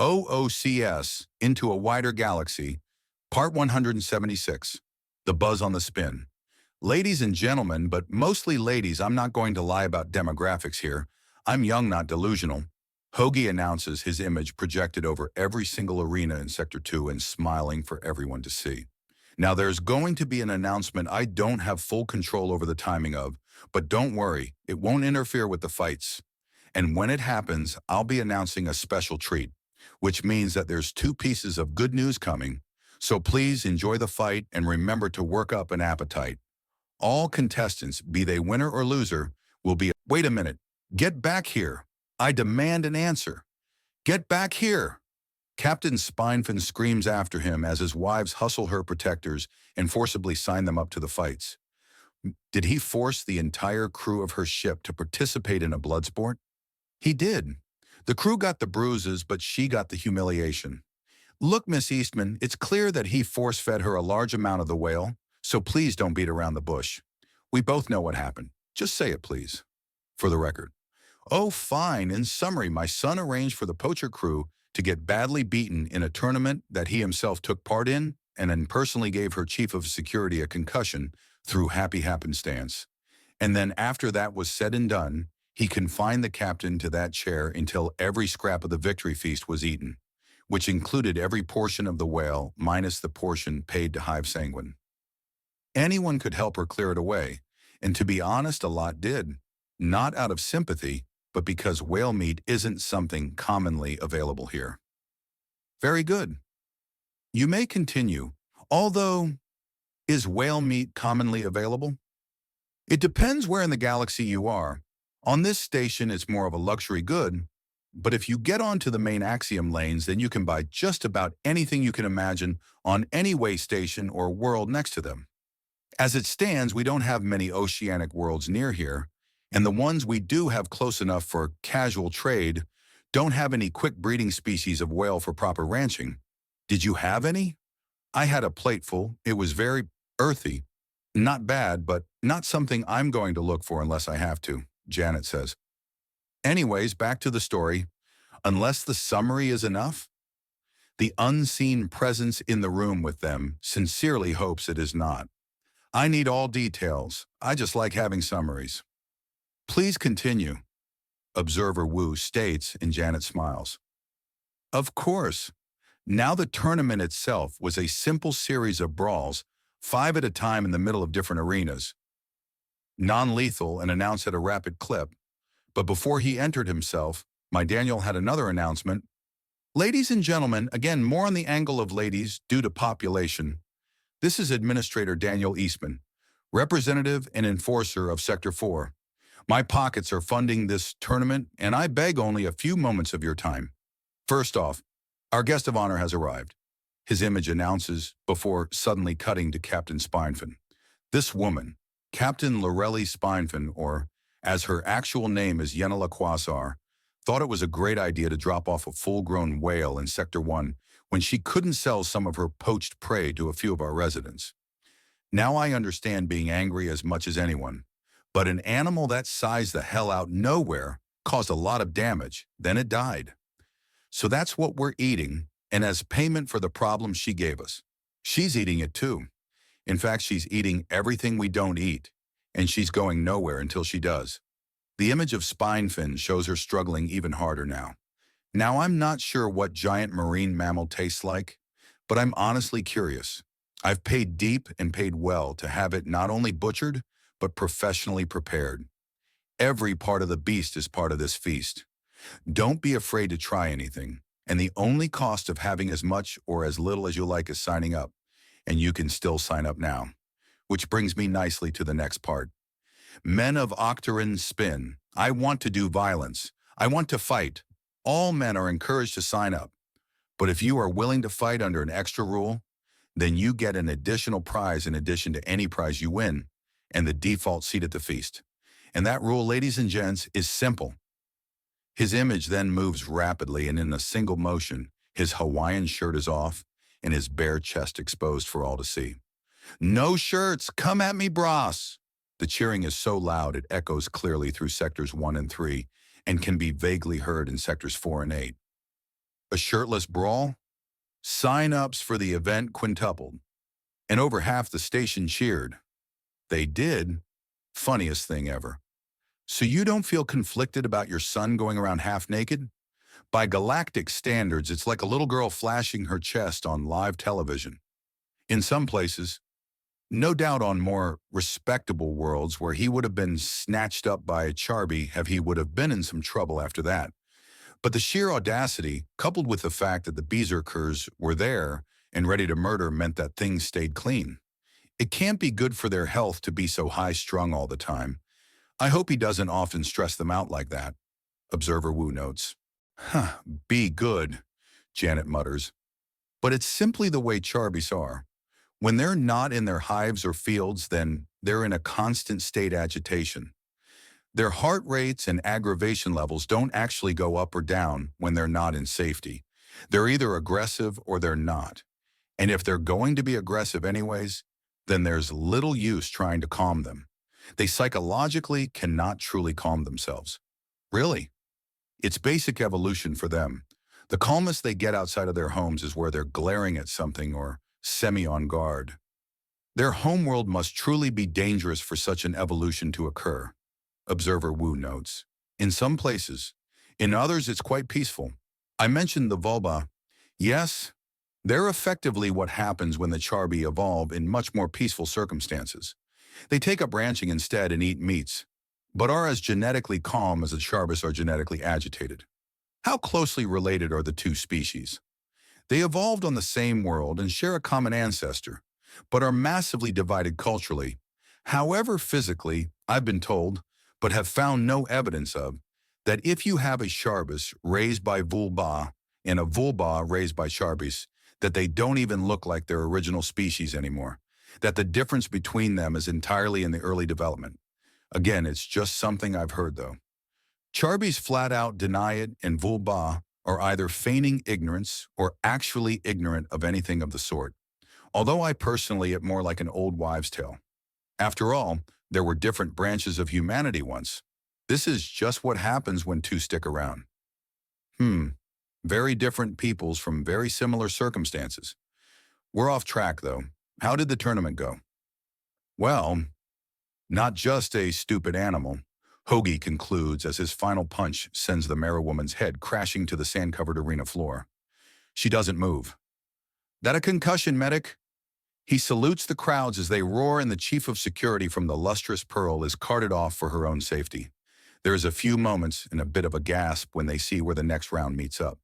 OOCS, Into a Wider Galaxy, Part 176, The Buzz on the Spin. Ladies and gentlemen, but mostly ladies, I'm not going to lie about demographics here. I'm young, not delusional. Hoagie announces, his image projected over every single arena in Sector 2 and smiling for everyone to see. Now there's going to be an announcement I don't have full control over the timing of, but don't worry, it won't interfere with the fights. And when it happens, I'll be announcing a special treat, which means that there's 2 pieces of good news coming. So please enjoy the fight and remember to work up an appetite. All contestants, be they winner or loser, will be— Wait a minute, get back here. I demand an answer. Get back here. Captain Spinefin screams after him as his wives hustle her protectors and forcibly sign them up to the fights. Did he force the entire crew of her ship to participate in a blood sport? He did. The crew got the bruises, but she got the humiliation. Look, Miss Eastman, it's clear that he force-fed her a large amount of the whale, so please don't beat around the bush. We both know what happened. Just say it, please. For the record. Oh, fine. In summary, my son arranged for the poacher crew to get badly beaten in a tournament that he himself took part in, and then personally gave her chief of security a concussion through happy happenstance. And then after that was said and done, he confined the captain to that chair until every scrap of the victory feast was eaten, which included every portion of the whale minus the portion paid to Hive Sanguine. Anyone could help her clear it away, and to be honest, a lot did. Not out of sympathy, but because whale meat isn't something commonly available here. Very good. You may continue, although, is whale meat commonly available? It depends where in the galaxy you are. On this station, it's more of a luxury good, but if you get onto the main axiom lanes, then you can buy just about anything you can imagine on any way station or world next to them. As it stands, we don't have many oceanic worlds near here, and the ones we do have close enough for casual trade don't have any quick breeding species of whale for proper ranching. Did you have any? I had a plateful. It was very earthy. Not bad, but not something I'm going to look for unless I have to, Janet says. Anyways, back to the story. Unless the summary is enough? The unseen presence in the room with them sincerely hopes it is not. I need all details. I just like having summaries. Please continue, Observer Wu states, and Janet smiles. Of course. Now the tournament itself was a simple series of brawls, 5 at a time in the middle of different arenas. Non-lethal and announced at a rapid clip. But before he entered himself, my Daniel had another announcement. Ladies and gentlemen, again, more on the angle of ladies due to population. This is Administrator Daniel Eastman, representative and enforcer of Sector 4. My pockets are funding this tournament, and I beg only a few moments of your time. First off, our guest of honor has arrived, his image announces before suddenly cutting to Captain Spinefin. This woman, Captain Lorelli Spinefin, or as her actual name is Yenela Quasar, thought it was a great idea to drop off a full-grown whale in Sector 1 when she couldn't sell some of her poached prey to a few of our residents. Now I understand being angry as much as anyone, but an animal that sized the hell out nowhere caused a lot of damage, then it died. So that's what we're eating, and as payment for the problem she gave us. She's eating it too. In fact, she's eating everything we don't eat, and she's going nowhere until she does. The image of Spinefin shows her struggling even harder now. Now, I'm not sure what giant marine mammal tastes like, but I'm honestly curious. I've paid deep and paid well to have it not only butchered, but professionally prepared. Every part of the beast is part of this feast. Don't be afraid to try anything, and the only cost of having as much or as little as you like is signing up, and you can still sign up now. Which brings me nicely to the next part. Men of Octaron Spin, I want to do violence. I want to fight. All men are encouraged to sign up. But if you are willing to fight under an extra rule, then you get an additional prize in addition to any prize you win, and the default seat at the feast. And that rule, ladies and gents, is simple. His image then moves rapidly, and in a single motion, his Hawaiian shirt is off and his bare chest exposed for all to see. No shirts, come at me, bros. The cheering is so loud it echoes clearly through Sectors 1 and 3 and can be vaguely heard in Sectors 4 and 8. A shirtless brawl? Sign-ups for the event quintupled, and over half the station cheered. They did. Funniest thing ever. So you don't feel conflicted about your son going around half naked? By galactic standards, it's like a little girl flashing her chest on live television. In some places, no doubt on more respectable worlds where he would have been snatched up by a Charby, he would have been in some trouble after that. But the sheer audacity, coupled with the fact that the berserkers were there and ready to murder, meant that things stayed clean. It can't be good for their health to be so high-strung all the time. I hope he doesn't often stress them out like that, Observer Wu notes. Huh, be good, Janet mutters. But it's simply the way Charbys are. When they're not in their hives or fields, then they're in a constant state agitation. Their heart rates and aggravation levels don't actually go up or down when they're not in safety. They're either aggressive or they're not. And if they're going to be aggressive anyways, then there's little use trying to calm them. They psychologically cannot truly calm themselves. Really. It's basic evolution for them. The calmest they get outside of their homes is where they're glaring at something or semi-on guard. Their homeworld must truly be dangerous for such an evolution to occur, Observer Wu notes. In some places. In others, it's quite peaceful. I mentioned the vulva. Yes, they're effectively what happens when the Charby evolve in much more peaceful circumstances. They take up ranching instead and eat meats, but are as genetically calm as the Charbys are genetically agitated. How closely related are the two species? They evolved on the same world and share a common ancestor, but are massively divided culturally. However, physically, I've been told, but have found no evidence of, that if you have a Charbys raised by vulva and a vulva raised by Charbys, that they don't even look like their original species anymore, that the difference between them is entirely in the early development. Again, it's just something I've heard, though. Charbys flat out deny it, and vulva are either feigning ignorance or actually ignorant of anything of the sort. Although I personally it more like an old wives' tale. After all, there were different branches of humanity once. This is just what happens when two stick around. Very different peoples from very similar circumstances. We're off track, though. How did the tournament go? Well, not just a stupid animal, Hoagie concludes as his final punch sends the Mara woman's head crashing to the sand-covered arena floor. She doesn't move. That a concussion, medic? He salutes the crowds as they roar, and the chief of security from the lustrous Pearl is carted off for her own safety. There is a few moments and a bit of a gasp when they see where the next round meets up.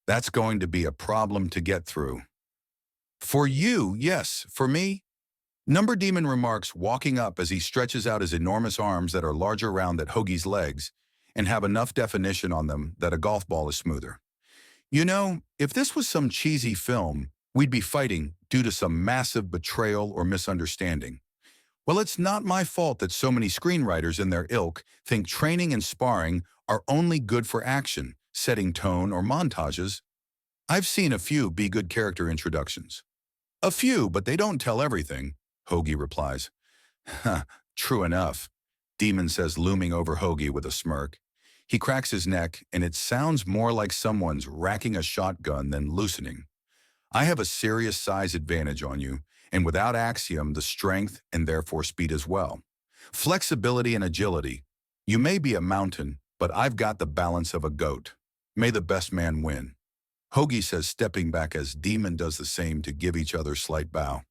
That's going to be a problem to get through. For you, yes. For me? Number Demon remarks, walking up as he stretches out his enormous arms that are larger around that Hoagie's legs and have enough definition on them that a golf ball is smoother. You know, if this was some cheesy film, we'd be fighting due to some massive betrayal or misunderstanding. Well, it's not my fault that so many screenwriters in their ilk think training and sparring are only good for action, setting tone, or montages. I've seen a few be good character introductions. A few, but they don't tell everything, Hoagie replies. True enough, Demon says, looming over Hoagie with a smirk. He cracks his neck, and it sounds more like someone's racking a shotgun than loosening. I have a serious size advantage on you, and without Axiom, the strength and therefore speed as well. Flexibility and agility. You may be a mountain, but I've got the balance of a goat. May the best man win. Hoagie says, stepping back as Demon does the same to give each other slight bow.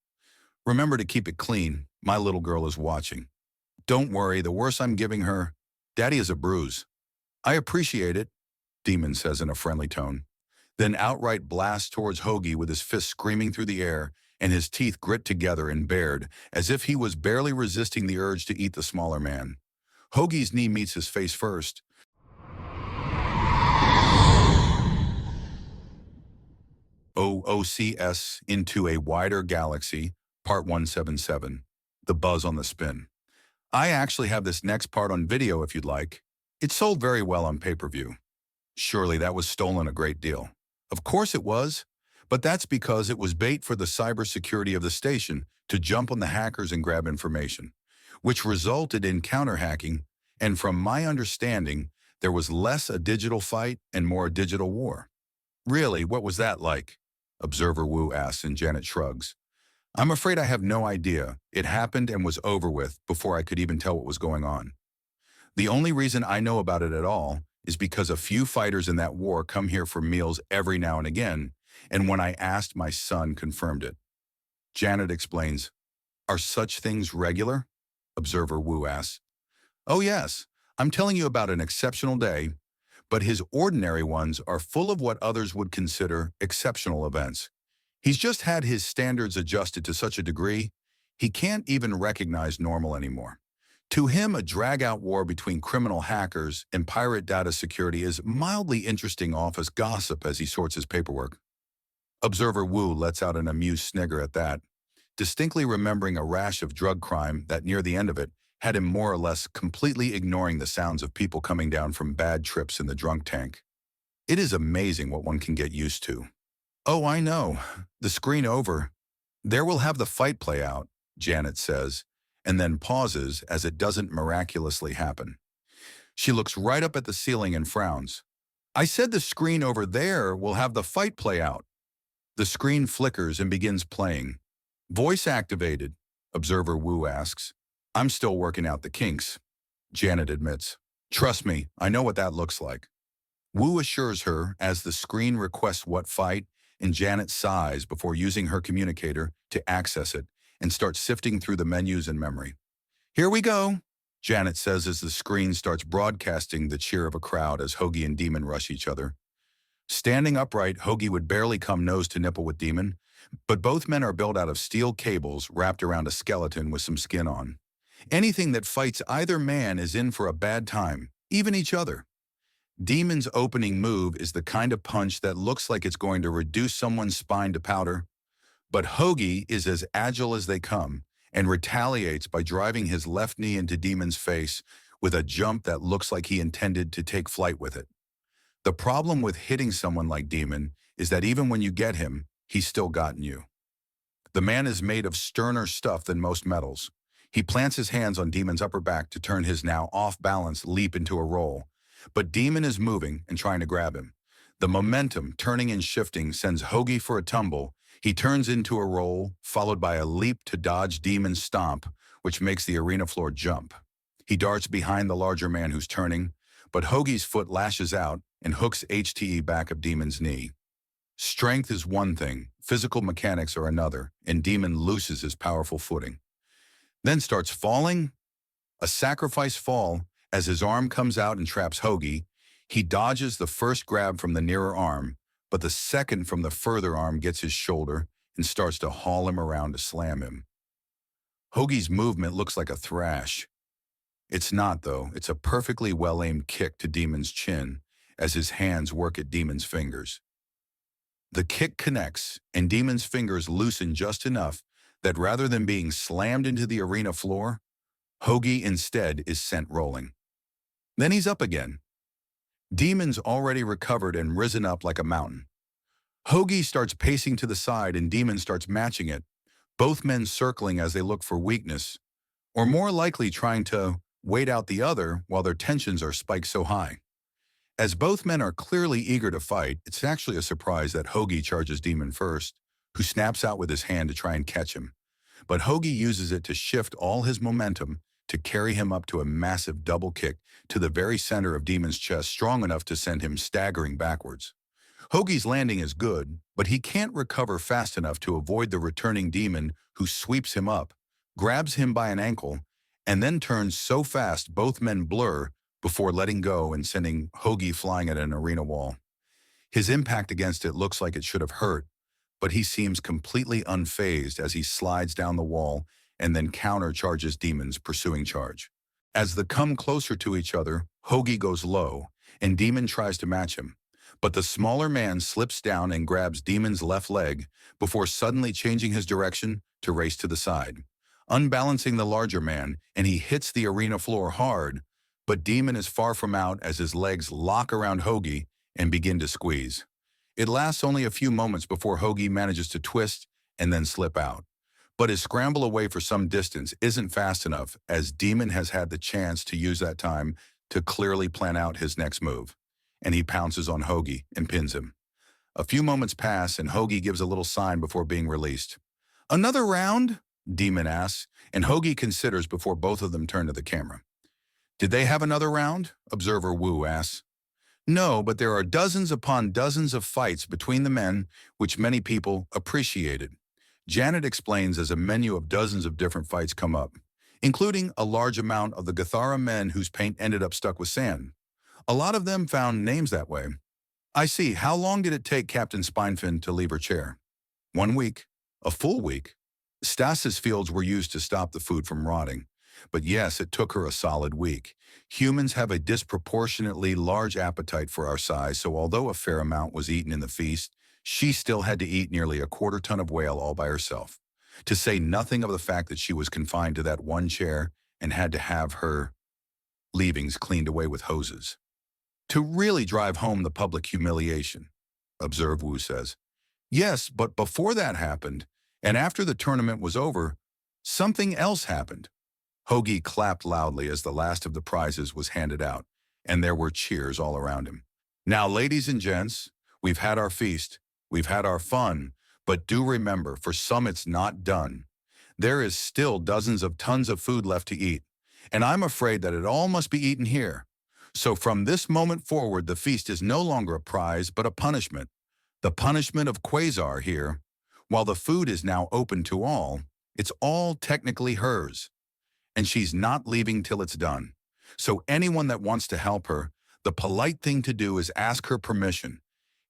Remember to keep it clean. My little girl is watching. Don't worry, the worse I'm giving her, Daddy is a bruise. I appreciate it, Demon says in a friendly tone. Then outright blasts towards Hoagie with his fist screaming through the air and his teeth grit together and bared, as if he was barely resisting the urge to eat the smaller man. Hoagie's knee meets his face first. OOCS Into a Wider Galaxy, Part 177, The Buzz on the Spin. I actually have this next part on video if you'd like. It sold very well on pay-per-view. Surely that was stolen a great deal. Of course it was, but that's because it was bait for the cybersecurity of the station to jump on the hackers and grab information, which resulted in counter-hacking, and from my understanding, There was less a digital fight and more a digital war. Really, what was that like? Observer Wu asks, and Janet shrugs. I'm afraid I have no idea. It happened and was over with before I could even tell what was going on. The only reason I know about it at all is because a few fighters in that war come here for meals every now and again, and when I asked, my son confirmed it. Janet explains, Are such things regular? Observer Wu asks. Oh yes, I'm telling you about an exceptional day, but his ordinary ones are full of what others would consider exceptional events. He's just had his standards adjusted to such a degree, he can't even recognize normal anymore. To him, a drag-out war between criminal hackers and pirate data security is mildly interesting office gossip as he sorts his paperwork. Observer Wu lets out an amused snigger at that, distinctly remembering a rash of drug crime that near the end of it had him more or less completely ignoring the sounds of people coming down from bad trips in the drunk tank. It is amazing what one can get used to. Oh, I know. The screen over. There we'll have the fight play out, Janet says, and then pauses as it doesn't miraculously happen. She looks right up at the ceiling and frowns. I said the screen over there will have the fight play out. The screen flickers and begins playing. Voice activated, Observer Wu asks. I'm still working out the kinks, Janet admits. Trust me, I know what that looks like. Wu assures her as the screen requests what fight, and Janet sighs before using her communicator to access it and starts sifting through the menus in memory. Here we go, Janet says as the screen starts broadcasting the cheer of a crowd as Hoagie and Demon rush each other. Standing upright, Hoagie would barely come nose to nipple with Demon, but both men are built out of steel cables wrapped around a skeleton with some skin on. Anything that fights either man is in for a bad time, even each other. Demon's opening move is the kind of punch that looks like it's going to reduce someone's spine to powder, but Hoagie is as agile as they come and retaliates by driving his left knee into Demon's face with a jump that looks like he intended to take flight with it. The problem with hitting someone like Demon is that even when you get him, he's still gotten you. The man is made of sterner stuff than most metals. He plants his hands on Demon's upper back to turn his now off-balance leap into a roll, but Demon is moving and trying to grab him. The momentum, turning and shifting, sends Hoagie for a tumble. He turns into a roll, followed by a leap to dodge Demon's stomp, which makes the arena floor jump. He darts behind the larger man who's turning, but Hoagie's foot lashes out and hooks HTE back of Demon's knee. Strength is one thing, physical mechanics are another, and Demon loses his powerful footing. Then starts falling, a sacrifice fall, as his arm comes out and traps Hoagie. He dodges the first grab from the nearer arm, but the second from the further arm gets his shoulder and starts to haul him around to slam him. Hoagie's movement looks like a thrash. It's not, though. It's a perfectly well-aimed kick to Demon's chin as his hands work at Demon's fingers. The kick connects, and Demon's fingers loosen just enough that rather than being slammed into the arena floor, Hoagie instead is sent rolling. Then he's up again. Demon's already recovered and risen up like a mountain. Hoagie starts pacing to the side and Demon starts matching it, both men circling as they look for weakness, or more likely trying to wait out the other while their tensions are spiked so high. As both men are clearly eager to fight, it's actually a surprise that Hoagie charges Demon first, who snaps out with his hand to try and catch him. But Hoagie uses it to shift all his momentum to carry him up to a massive double kick to the very center of Demon's chest, strong enough to send him staggering backwards. Hoagie's landing is good, but he can't recover fast enough to avoid the returning Demon, who sweeps him up, grabs him by an ankle, and then turns so fast both men blur before letting go and sending Hoagie flying at an arena wall. His impact against it looks like it should have hurt, but he seems completely unfazed as he slides down the wall and then countercharges Demon's pursuing charge. As they come closer to each other, Hoagie goes low, and Demon tries to match him, but the smaller man slips down and grabs Demon's left leg before suddenly changing his direction to race to the side, unbalancing the larger man, and he hits the arena floor hard, but Demon is far from out as his legs lock around Hoagie and begin to squeeze. It lasts only a few moments before Hoagie manages to twist and then slip out. But his scramble away for some distance isn't fast enough, as Demon has had the chance to use that time to clearly plan out his next move, and he pounces on Hoagie and pins him. A few moments pass, and Hoagie gives a little sign before being released. "Another round?" Demon asks, and Hoagie considers before both of them turn to the camera. "Did they have another round?" Observer Wu asks. "No, but there are dozens upon dozens of fights between the men, which many people appreciated." Janet explains as a menu of dozens of different fights come up, including a large amount of the Gathara men whose paint ended up stuck with sand. A lot of them found names that way. "I see. How long did it take Captain Spinefin to leave her chair?" 1 week. A full week. Stasis fields were used to stop the food from rotting. But yes, it took her a solid week. Humans have a disproportionately large appetite for our size, so although a fair amount was eaten in the feast, she still had to eat nearly a quarter ton of whale all by herself. To say nothing of the fact that she was confined to that one chair and had to have her leavings cleaned away with hoses. To really drive home the public humiliation, Observe Wu says. Yes, but before that happened, and after the tournament was over, something else happened. Hoagie clapped loudly as the last of the prizes was handed out, and there were cheers all around him. "Now, ladies and gents, we've had our feast, we've had our fun, but do remember, for some it's not done. There is still dozens of tons of food left to eat, and I'm afraid that it all must be eaten here. So from this moment forward, the feast is no longer a prize, but a punishment. The punishment of Quasar here. While the food is now open to all, it's all technically hers. And she's not leaving till it's done. So anyone that wants to help her, the polite thing to do is ask her permission.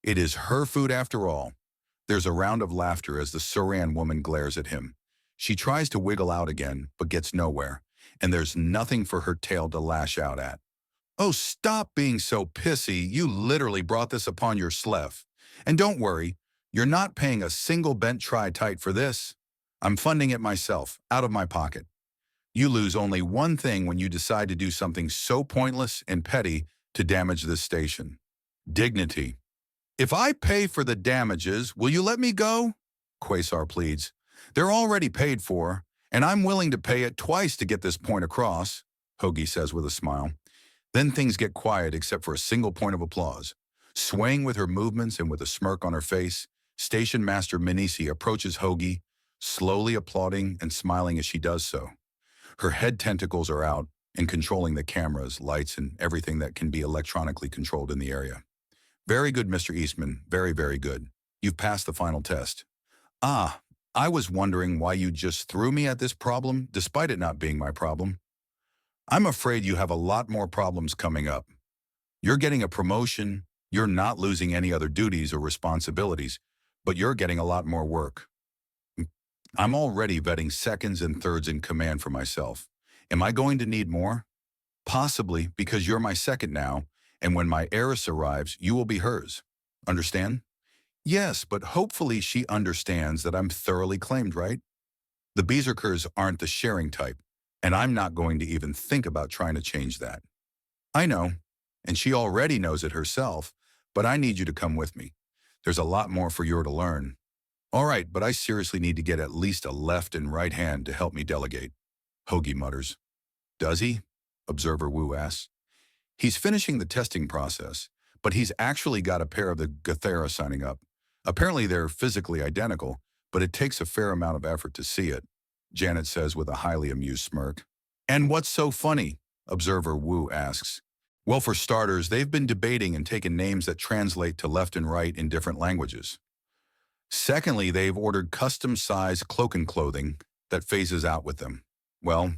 It is her food after all." There's a round of laughter as the Suran woman glares at him. She tries to wiggle out again, but gets nowhere, and there's nothing for her tail to lash out at. "Oh, stop being so pissy. You literally brought this upon your sleeve. And don't worry, you're not paying a single bent tri-tite for this. I'm funding it myself, out of my pocket. You lose only one thing when you decide to do something so pointless and petty to damage this station. Dignity. If I pay for the damages, will you let me go?" Quasar pleads. "They're already paid for, and I'm willing to pay it twice to get this point across," Hoagie says with a smile. Then things get quiet except for a single point of applause. Swaying with her movements and with a smirk on her face, Station Master Minisi approaches Hoagie, slowly applauding and smiling as she does so. Her head tentacles are out and controlling the cameras, lights, and everything that can be electronically controlled in the area. "Very good, Mr. Eastman. Very, very good. You've passed the final test." "Ah, I was wondering why you just threw me at this problem, despite it not being my problem. I'm afraid you have a lot more problems coming up. You're getting a promotion, you're not losing any other duties or responsibilities, but you're getting a lot more work. I'm already vetting seconds and thirds in command for myself. Am I going to need more? Possibly, because you're my second now, and when my heiress arrives, you will be hers. Understand?" "Yes, but hopefully she understands that I'm thoroughly claimed, right? The Berserkers aren't the sharing type, and I'm not going to even think about trying to change that." "I know, and she already knows it herself, but I need you to come with me. There's a lot more for you to learn." "All right, but I seriously need to get at least a left and right hand to help me delegate," Hoagie mutters. "Does he?" Observer Wu asks. "He's finishing the testing process, but he's actually got a pair of the Gathara signing up. Apparently they're physically identical, but it takes a fair amount of effort to see it," Janet says with a highly amused smirk. "And what's so funny?" Observer Wu asks. "Well, for starters, they've been debating and taken names that translate to left and right in different languages. Secondly, they've ordered custom-sized cloak and clothing that phases out with them. Well,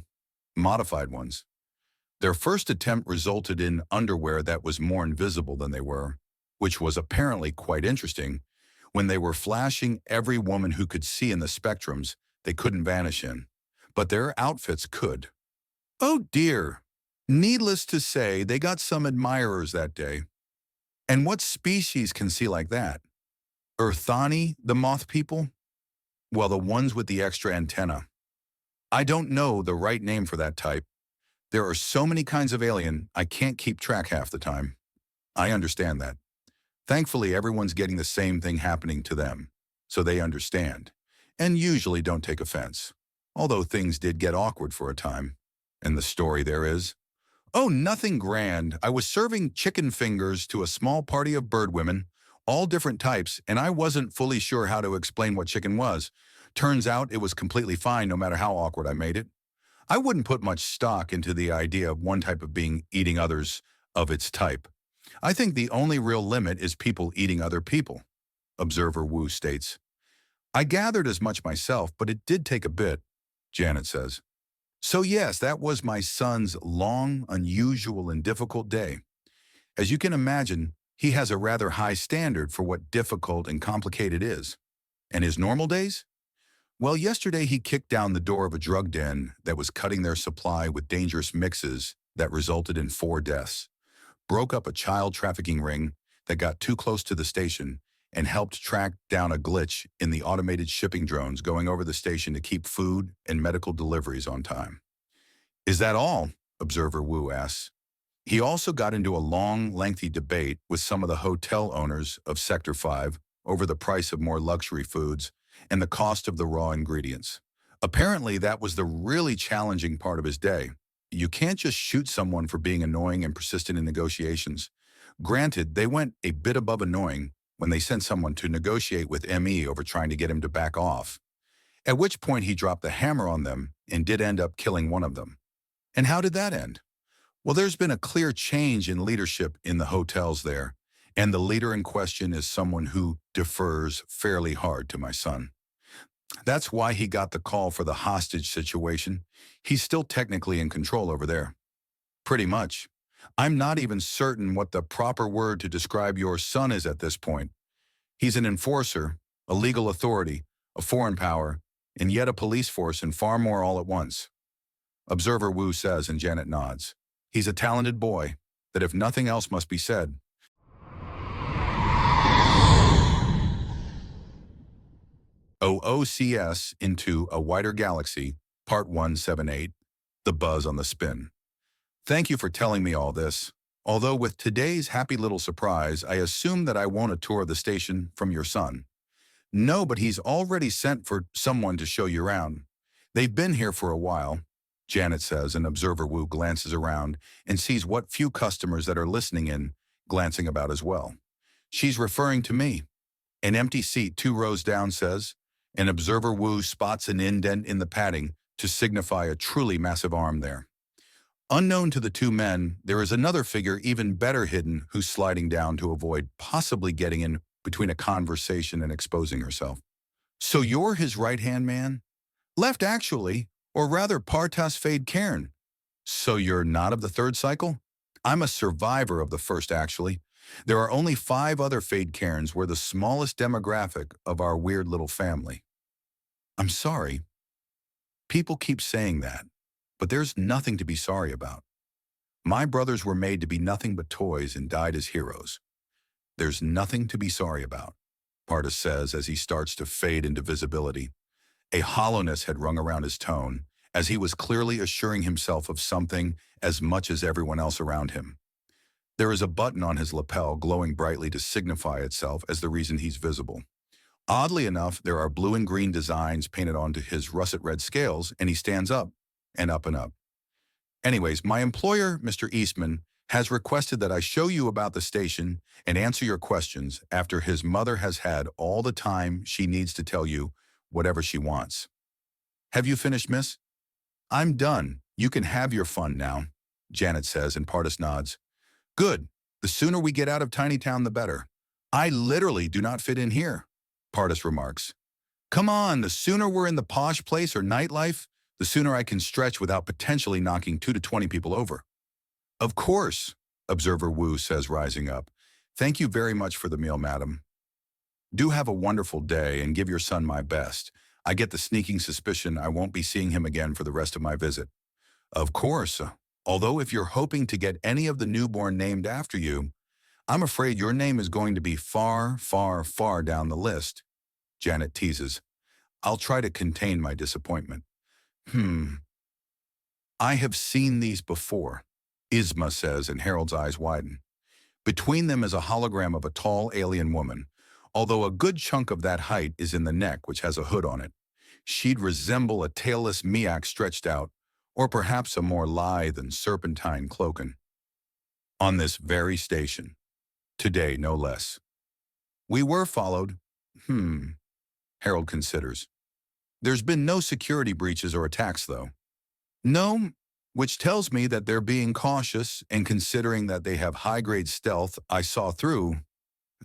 modified ones. Their first attempt resulted in underwear that was more invisible than they were, which was apparently quite interesting. When they were flashing every woman who could see in the spectrums, they couldn't vanish in. But their outfits could. Oh dear. Needless to say, they got some admirers that day. And what species can see like that? Earthani, the moth people? Well, the ones with the extra antenna. I don't know the right name for that type. There are so many kinds of alien, I can't keep track half the time. I understand that. Thankfully, everyone's getting the same thing happening to them, so they understand, and usually don't take offense. Although things did get awkward for a time. And the story there is, Oh, nothing grand. I was serving chicken fingers to a small party of bird women, all different types, and I wasn't fully sure how to explain what chicken was. Turns out it was completely fine no matter how awkward I made it. I wouldn't put much stock into the idea of one type of being eating others of its type. I think the only real limit is people eating other people, Observer Wu states. I gathered as much myself, but it did take a bit, Janet says. So yes, that was my son's long, unusual, and difficult day. As you can imagine, he has a rather high standard for what difficult and complicated is. And his normal days? Well, yesterday he kicked down the door of a drug den that was cutting their supply with dangerous mixes that resulted in 4 deaths, broke up a child trafficking ring that got too close to the station, and helped track down a glitch in the automated shipping drones going over the station to keep food and medical deliveries on time. Is that all? Observer Wu asks. He also got into a long, lengthy debate with some of the hotel owners of Sector 5 over the price of more luxury foods and the cost of the raw ingredients. Apparently, that was the really challenging part of his day. You can't just shoot someone for being annoying and persistent in negotiations. Granted, they went a bit above annoying when they sent someone to negotiate with ME over trying to get him to back off, at which point he dropped the hammer on them and did end up killing one of them. And how did that end? Well, there's been a clear change in leadership in the hotels there, and the leader in question is someone who defers fairly hard to my son. That's why he got the call for the hostage situation. He's still technically in control over there. Pretty much. I'm not even certain what the proper word to describe your son is at this point. He's an enforcer, a legal authority, a foreign power, and yet a police force and far more all at once. Observer Wu says, and Janet nods. He's a talented boy, that if nothing else must be said. OOCS Into a Wider Galaxy, Part 178, The Buzz on the Spin. Thank you for telling me all this. Although with today's happy little surprise, I assume that I want a tour of the station from your son. No, but he's already sent for someone to show you around. They've been here for a while, Janet says, and Observer Wu glances around and sees what few customers that are listening in glancing about as well. She's referring to me. An empty seat 2 rows down says, and Observer Wu spots an indent in the padding to signify a truly massive arm there. Unknown to the 2 men, there is another figure even better hidden who's sliding down to avoid possibly getting in between a conversation and exposing herself. So you're his right-hand man? Left, actually, or rather partas fade cairn. So you're not of the 3rd cycle? I'm a survivor of the 1st, actually. There are only 5 other fade cairns. We're the smallest demographic of our weird little family. I'm sorry. People keep saying that. But there's nothing to be sorry about. My brothers were made to be nothing but toys and died as heroes. There's nothing to be sorry about, Partis says as he starts to fade into visibility. A hollowness had rung around his tone, as he was clearly assuring himself of something as much as everyone else around him. There is a button on his lapel glowing brightly to signify itself as the reason he's visible. Oddly enough, there are blue and green designs painted onto his russet red scales, and he stands up. And up and up. Anyways, my employer, Mr. Eastman, has requested that I show you about the station and answer your questions after his mother has had all the time she needs to tell you whatever she wants. Have you finished, miss? I'm done. You can have your fun now, Janet says, and Partis nods. Good. The sooner we get out of Tiny Town, the better. I literally do not fit in here, Partis remarks. Come on, the sooner we're in the posh place or nightlife, the sooner I can stretch without potentially knocking 2 to 20 people over. Of course, Observer Wu says, rising up. Thank you very much for the meal, madam. Do have a wonderful day and give your son my best. I get the sneaking suspicion I won't be seeing him again for the rest of my visit. Of course, although if you're hoping to get any of the newborn named after you, I'm afraid your name is going to be far, far, far down the list, Janet teases. I'll try to contain my disappointment. I have seen these before, Isma says, and Harold's eyes widen. Between them is a hologram of a tall alien woman, although a good chunk of that height is in the neck, which has a hood on it. She'd resemble a tailless miak stretched out, or perhaps a more lithe and serpentine cloaken. On this very station. Today, no less. We were followed. Harold considers. There's been no security breaches or attacks, though. No, which tells me that they're being cautious, and considering that they have high-grade stealth I saw through,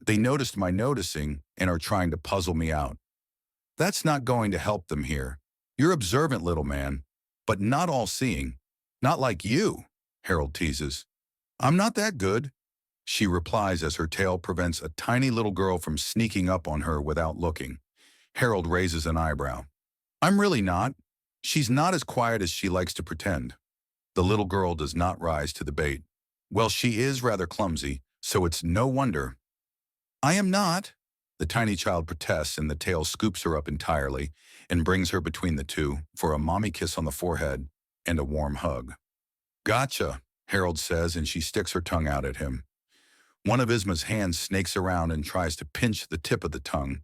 they noticed my noticing and are trying to puzzle me out. That's not going to help them here. You're observant, little man, but not all-seeing. Not like you, Harold teases. I'm not that good, she replies as her tail prevents a tiny little girl from sneaking up on her without looking. Harold raises an eyebrow. I'm really not. She's not as quiet as she likes to pretend. The little girl does not rise to the bait. Well, she is rather clumsy, so it's no wonder. I am not, the tiny child protests, and the tail scoops her up entirely and brings her between the two for a mommy kiss on the forehead and a warm hug. Gotcha, Harold says, and she sticks her tongue out at him. One of Isma's hands snakes around and tries to pinch the tip of the tongue,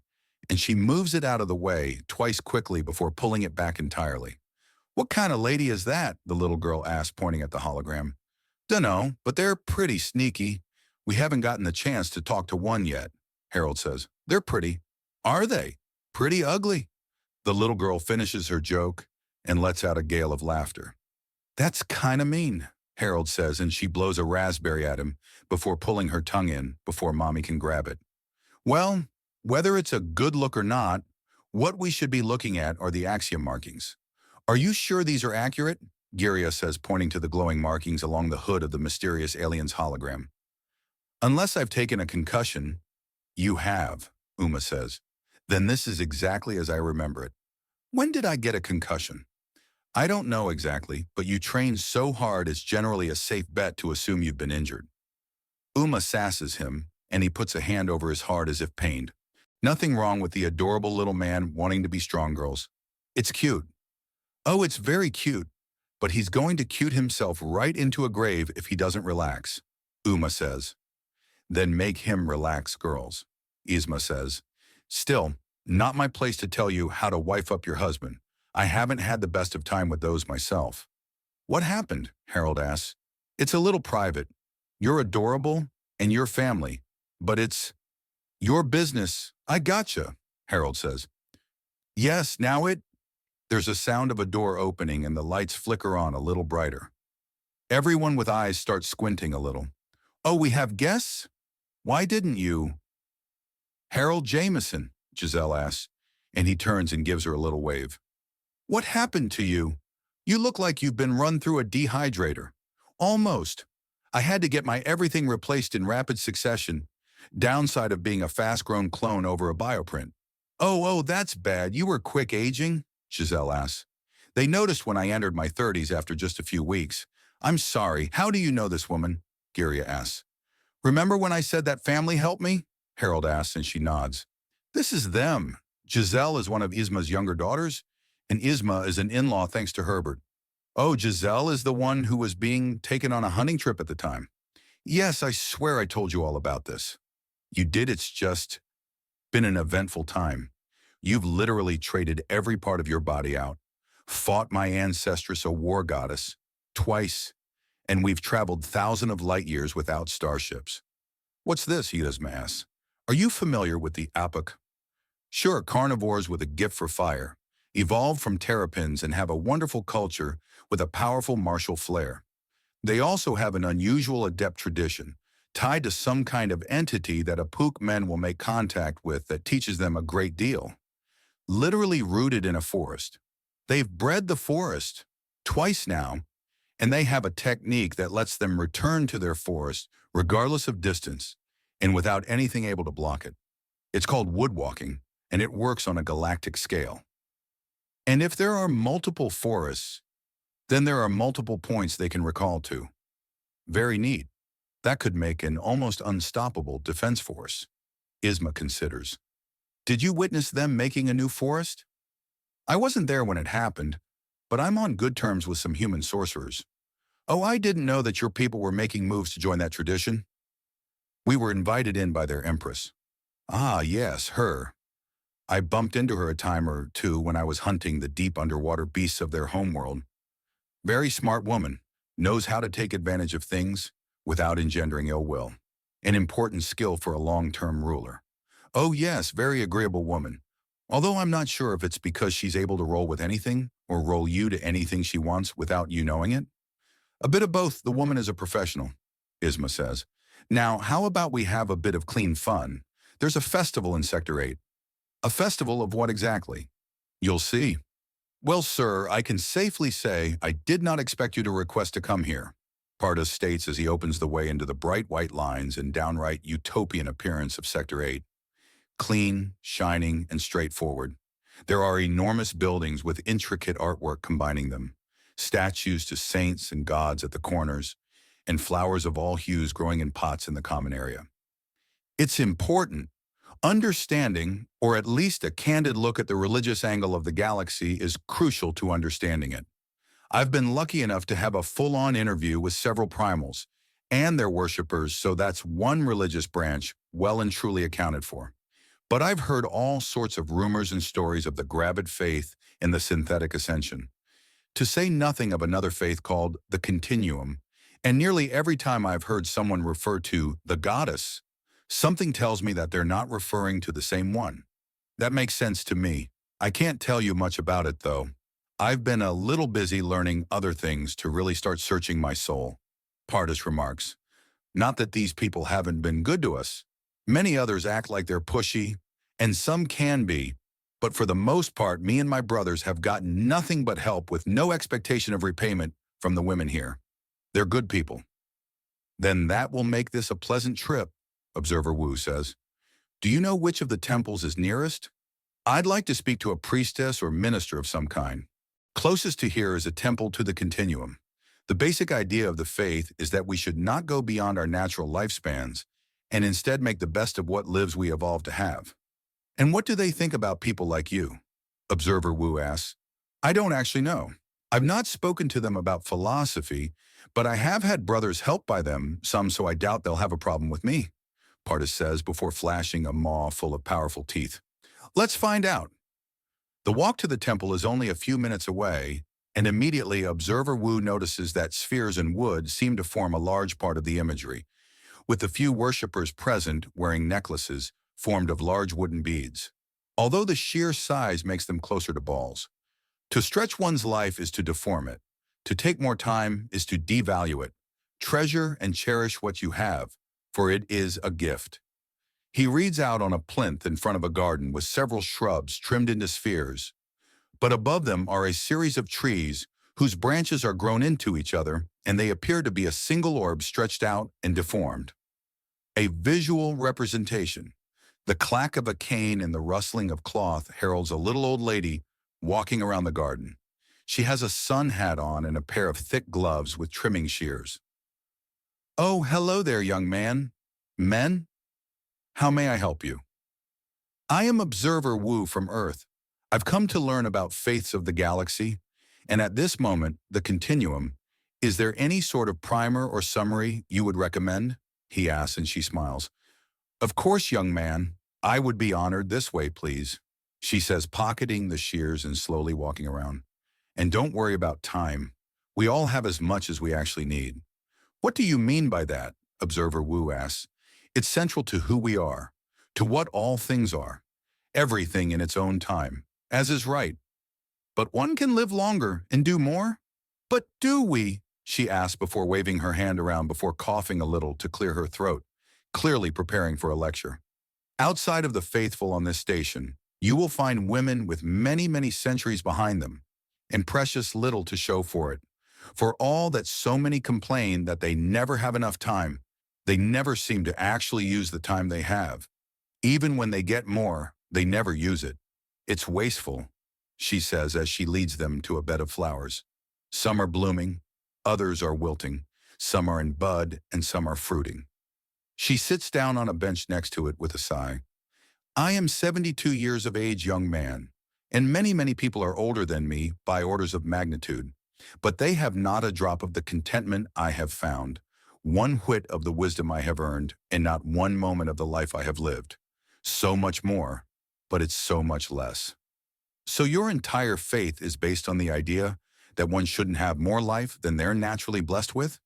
and she moves it out of the way twice quickly before pulling it back entirely. What kind of lady is that? The little girl asks, pointing at the hologram. Dunno, but they're pretty sneaky. We haven't gotten the chance to talk to one yet, Harold says. They're pretty. Are they? Pretty ugly. The little girl finishes her joke and lets out a gale of laughter. That's kinda mean, Harold says, and she blows a raspberry at him before pulling her tongue in before Mommy can grab it. Well, whether it's a good look or not, what we should be looking at are the axiom markings. Are you sure these are accurate? Giria says, pointing to the glowing markings along the hood of the mysterious alien's hologram. Unless I've taken a concussion. You have, Uma says. Then this is exactly as I remember it. When did I get a concussion? I don't know exactly, but you train so hard it's generally a safe bet to assume you've been injured. Uma sasses him, and he puts a hand over his heart as if pained. Nothing wrong with the adorable little man wanting to be strong, girls. It's cute. Oh, it's very cute, but he's going to cute himself right into a grave if he doesn't relax, Uma says. Then make him relax, girls, Isma says. Still, not my place to tell you how to wife up your husband. I haven't had the best of time with those myself. What happened? Harold asks. It's a little private. You're adorable, and your family, but it's your business. I gotcha, Harold says. Yes, now There's a sound of a door opening and the lights flicker on a little brighter. Everyone with eyes starts squinting a little. Oh, we have guests? Why didn't you? Harold Jameson, Giselle asks, and he turns and gives her a little wave. What happened to you? You look like you've been run through a dehydrator. Almost. I had to get my everything replaced in rapid succession. Downside of being a fast-grown clone over a bioprint. Oh, that's bad. You were quick aging? Giselle asks. They noticed when I entered my 30s after just a few weeks. I'm sorry. How do you know this woman? Giria asks. Remember when I said that family helped me? Harold asks, and she nods. This is them. Giselle is one of Isma's younger daughters, and Isma is an in-law thanks to Herbert. Oh, Giselle is the one who was being taken on a hunting trip at the time. Yes, I swear I told you all about this. You did. It's just been an eventful time. You've literally traded every part of your body out, fought my ancestress, a war goddess, twice, and we've traveled thousands of light years without starships. What's this? Isma asks. Are you familiar with the Apoc? Sure, carnivores with a gift for fire, evolved from terrapins and have a wonderful culture with a powerful martial flair. They also have an unusual adept tradition, tied to some kind of entity that Apoc men will make contact with that teaches them a great deal. Literally rooted in a forest. They've bred the forest twice now, and they have a technique that lets them return to their forest regardless of distance and without anything able to block it. It's called woodwalking, and it works on a galactic scale. And if there are multiple forests, then there are multiple points they can recall to. Very neat. That could make an almost unstoppable defense force, Isma considers. Did you witness them making a new forest? I wasn't there when it happened, but I'm on good terms with some human sorcerers. Oh, I didn't know that your people were making moves to join that tradition. We were invited in by their empress. Ah, yes, her. I bumped into her a time or two when I was hunting the deep underwater beasts of their homeworld. Very smart woman. Knows how to take advantage of things without engendering ill will. An important skill for a long-term ruler. Oh yes, very agreeable woman. Although I'm not sure if it's because she's able to roll with anything or roll you to anything she wants without you knowing it. A bit of both. The woman is a professional, Isma says. Now, how about we have a bit of clean fun? There's a festival in Sector 8. A festival of what exactly? You'll see. Well, sir, I can safely say I did not expect you to request to come here, Pardas states as he opens the way into the bright white lines and downright utopian appearance of Sector 8. Clean, shining, and straightforward. There are enormous buildings with intricate artwork combining them, statues to saints and gods at the corners, and flowers of all hues growing in pots in the common area. It's important. Understanding, or at least a candid look at the religious angle of the galaxy, is crucial to understanding it. I've been lucky enough to have a full-on interview with several primals and their worshippers, so that's one religious branch well and truly accounted for. But I've heard all sorts of rumors and stories of the gravid faith in the synthetic ascension, to say nothing of another faith called the Continuum, and nearly every time I've heard someone refer to the goddess, something tells me that they're not referring to the same one. That makes sense to me. I can't tell you much about it, though. I've been a little busy learning other things to really start searching my soul, Pardas remarks. Not that these people haven't been good to us. Many others act like they're pushy, and some can be, but for the most part, me and my brothers have gotten nothing but help with no expectation of repayment from the women here. They're good people. Then that will make this a pleasant trip, Observer Wu says. Do you know which of the temples is nearest? I'd like to speak to a priestess or minister of some kind. Closest to here is a temple to the Continuum. The basic idea of the faith is that we should not go beyond our natural lifespans and instead make the best of what lives we evolved to have. And what do they think about people like you? Observer Wu asks. I don't actually know. I've not spoken to them about philosophy, but I have had brothers helped by them, some, so I doubt they'll have a problem with me, Pardas says before flashing a maw full of powerful teeth. Let's find out. The walk to the temple is only a few minutes away, and immediately Observer Wu notices that spheres and wood seem to form a large part of the imagery, with the few worshippers present wearing necklaces formed of large wooden beads, although the sheer size makes them closer to balls. To stretch one's life is to deform it. To take more time is to devalue it. Treasure and cherish what you have, for it is a gift. He reads out on a plinth in front of a garden with several shrubs trimmed into spheres, but above them are a series of trees whose branches are grown into each other, and they appear to be a single orb stretched out and deformed. A visual representation. The clack of a cane and the rustling of cloth heralds a little old lady walking around the garden. She has a sun hat on and a pair of thick gloves with trimming shears. Oh, hello there, young man. Men? How may I help you? I am Observer Wu from Earth. I've come to learn about faiths of the galaxy, and at this moment, the Continuum. Is there any sort of primer or summary you would recommend? He asks, and she smiles. Of course, young man. I would be honored. This way, please, she says, pocketing the shears and slowly walking around. And don't worry about time. We all have as much as we actually need. What do you mean by that? Observer Wu asks. It's central to who we are, to what all things are. Everything in its own time, as is right. But one can live longer and do more? But do we? She asks before waving her hand around before coughing a little to clear her throat, clearly preparing for a lecture. Outside of the faithful on this station, you will find women with many, many centuries behind them, and precious little to show for it. For all that so many complain that they never have enough time, they never seem to actually use the time they have. Even when they get more, they never use it. It's wasteful, she says as she leads them to a bed of flowers. Some are blooming, others are wilting, some are in bud, and some are fruiting. She sits down on a bench next to it with a sigh. I am 72 years of age, young man, and many, many people are older than me by orders of magnitude, but they have not a drop of the contentment I have found, one whit of the wisdom I have earned, and not one moment of the life I have lived. So much more, but it's so much less. So your entire faith is based on the idea that one shouldn't have more life than they're naturally blessed with?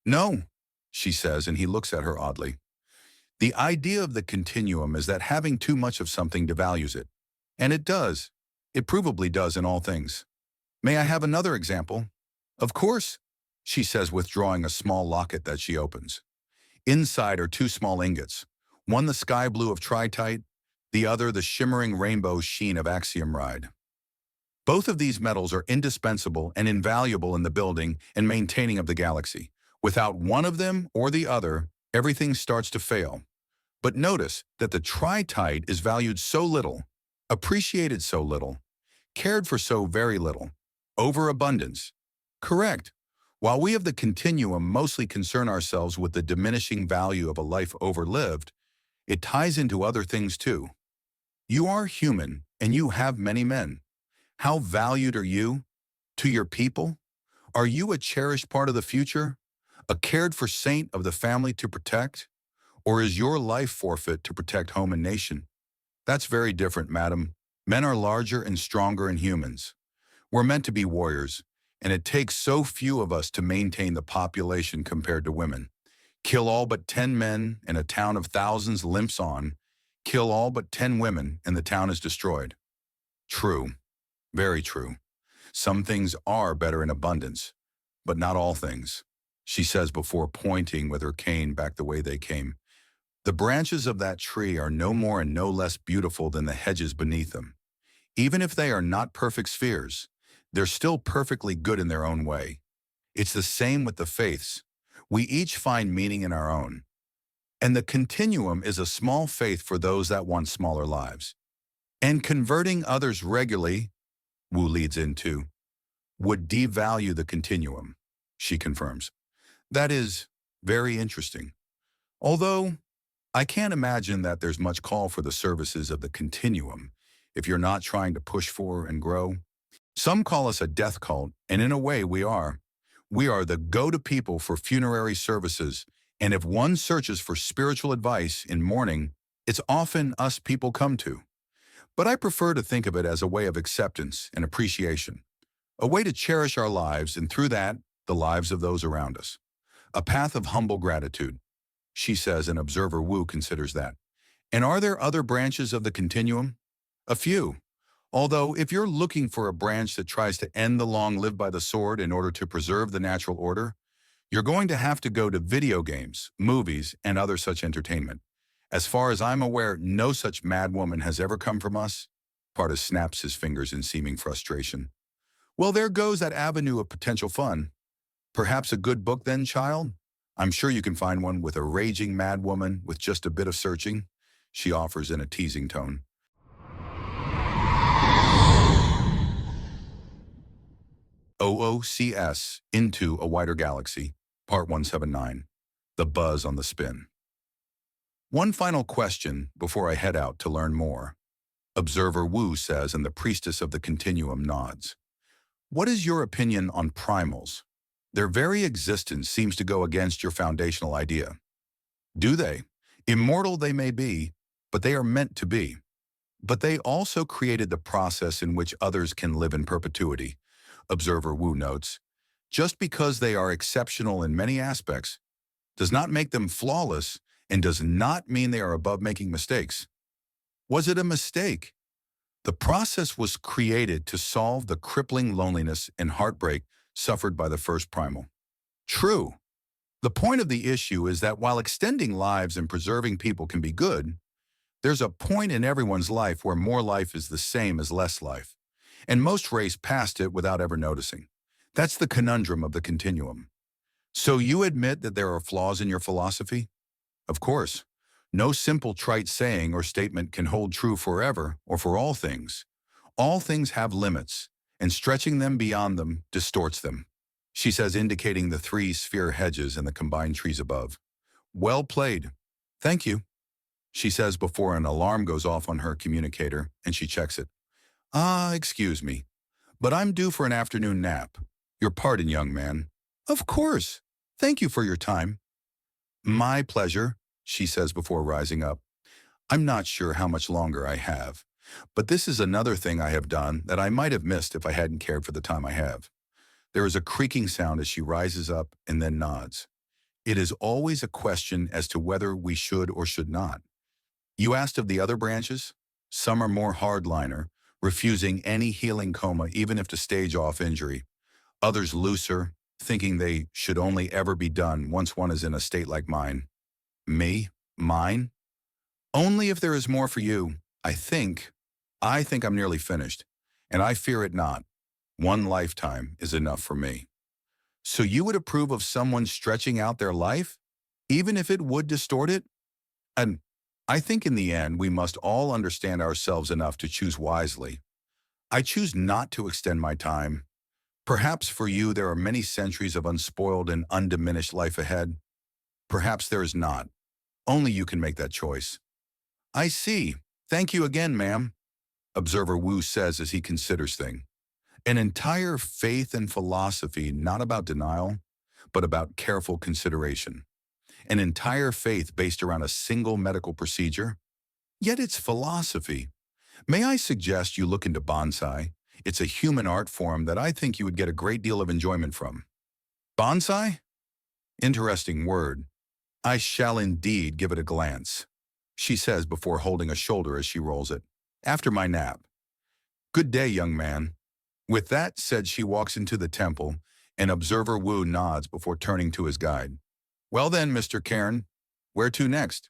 No, she says, and he looks at her oddly. The idea of the continuum is that having too much of something devalues it. And it does. It provably does in all things. May I have another example? Of course, she says, withdrawing a small locket that she opens. Inside are two small ingots, one the sky blue of tritite, the other the shimmering rainbow sheen of axiomride. Both of these metals are indispensable and invaluable in the building and maintaining of the galaxy. Without one of them or the other, everything starts to fail. But notice that the tritite is valued so little, appreciated so little, cared for so very little. Overabundance. Correct. While we of the continuum mostly concern ourselves with the diminishing value of a life overlived, it ties into other things too. You are human, and you have many men. How valued are you? To your people? Are you a cherished part of the future? A cared-for saint of the family to protect? Or is your life forfeit to protect home and nation? That's very different, madam. Men are larger and stronger than humans. We're meant to be warriors, and it takes so few of us to maintain the population compared to women. Kill all but 10 men, and a town of thousands limps on. Kill all but 10 women, and the town is destroyed. True. Very true. Some things are better in abundance, but not all things, she says before pointing with her cane back the way they came. The branches of that tree are no more and no less beautiful than the hedges beneath them. Even if they are not perfect spheres, they're still perfectly good in their own way. It's the same with the faiths. We each find meaning in our own. And the continuum is a small faith for those that want smaller lives. And converting others regularly, Wu leads into, would devalue the continuum, she confirms. That is very interesting. Although, I can't imagine that there's much call for the services of the continuum if you're not trying to push for and grow. Some call us a death cult, and in a way we are. We are the go-to people for funerary services, and if one searches for spiritual advice in mourning, it's often us people come to. But I prefer to think of it as a way of acceptance and appreciation, a way to cherish our lives and through that, the lives of those around us. A path of humble gratitude, she says, and observer Wu considers that. And are there other branches of the continuum? A few. Although, if you're looking for a branch that tries to end the long live by the sword in order to preserve the natural order, you're going to have to go to video games, movies, and other such entertainment. As far as I'm aware, no such madwoman has ever come from us. Partis snaps his fingers in seeming frustration. Well, there goes that avenue of potential fun. Perhaps a good book then, child? I'm sure you can find one with a raging madwoman with just a bit of searching, she offers in a teasing tone. OOCS, Into a Wider Galaxy, Part 179, The Buzz on the Spin. One final question before I head out to learn more. Observer Wu says, and the priestess of the continuum nods. What is your opinion on primals? Their very existence seems to go against your foundational idea. Do they? Immortal they may be, but they are meant to be. But they also created the process in which others can live in perpetuity, Observer Wu notes. Just because they are exceptional in many aspects does not make them flawless and does not mean they are above making mistakes. Was it a mistake? The process was created to solve the crippling loneliness and heartbreak suffered by the first primal. True. The point of the issue is that while extending lives and preserving people can be good, there's a point in everyone's life where more life is the same as less life, and most race past it without ever noticing. That's the conundrum of the continuum. So you admit that there are flaws in your philosophy? Of course. No simple trite saying or statement can hold true forever or for all things. All things have limits, and stretching them beyond them distorts them, she says, indicating the 3 sphere hedges and the combined trees above. Well played. Thank you, she says before an alarm goes off on her communicator and she checks it. Excuse me, but I'm due for an afternoon nap. Your pardon, young man. Of course. Thank you for your time. My pleasure, she says before rising up. I'm not sure how much longer I have, but this is another thing I have done that I might have missed if I hadn't cared for the time I have. There is a creaking sound as she rises up and then nods. It is always a question as to whether we should or should not. You asked of the other branches? Some are more hardliner, refusing any healing coma even if to stage off injury. Others looser, thinking they should only ever be done once one is in a state like mine. Me? Mine? Only if there is more for you. I think I'm nearly finished, and I fear it not. One lifetime is enough for me. So you would approve of someone stretching out their life, even if it would distort it? And I think in the end we must all understand ourselves enough to choose wisely. I choose not to extend my time. Perhaps for you there are many centuries of unspoiled and undiminished life ahead. Perhaps there is not. Only you can make that choice. I see. Thank you again, ma'am, Observer Wu says as he considers things. An entire faith and philosophy not about denial, but about careful consideration. An entire faith based around a single medical procedure. Yet it's philosophy. May I suggest you look into bonsai? It's a human art form that I think you would get a great deal of enjoyment from. Bonsai? Interesting word. I shall indeed give it a glance, she says before holding a shoulder as she rolls it. After my nap. Good day, young man. With that said, she walks into the temple, and Observer Wu nods before turning to his guide. Well then, Mr. Cairn, where to next?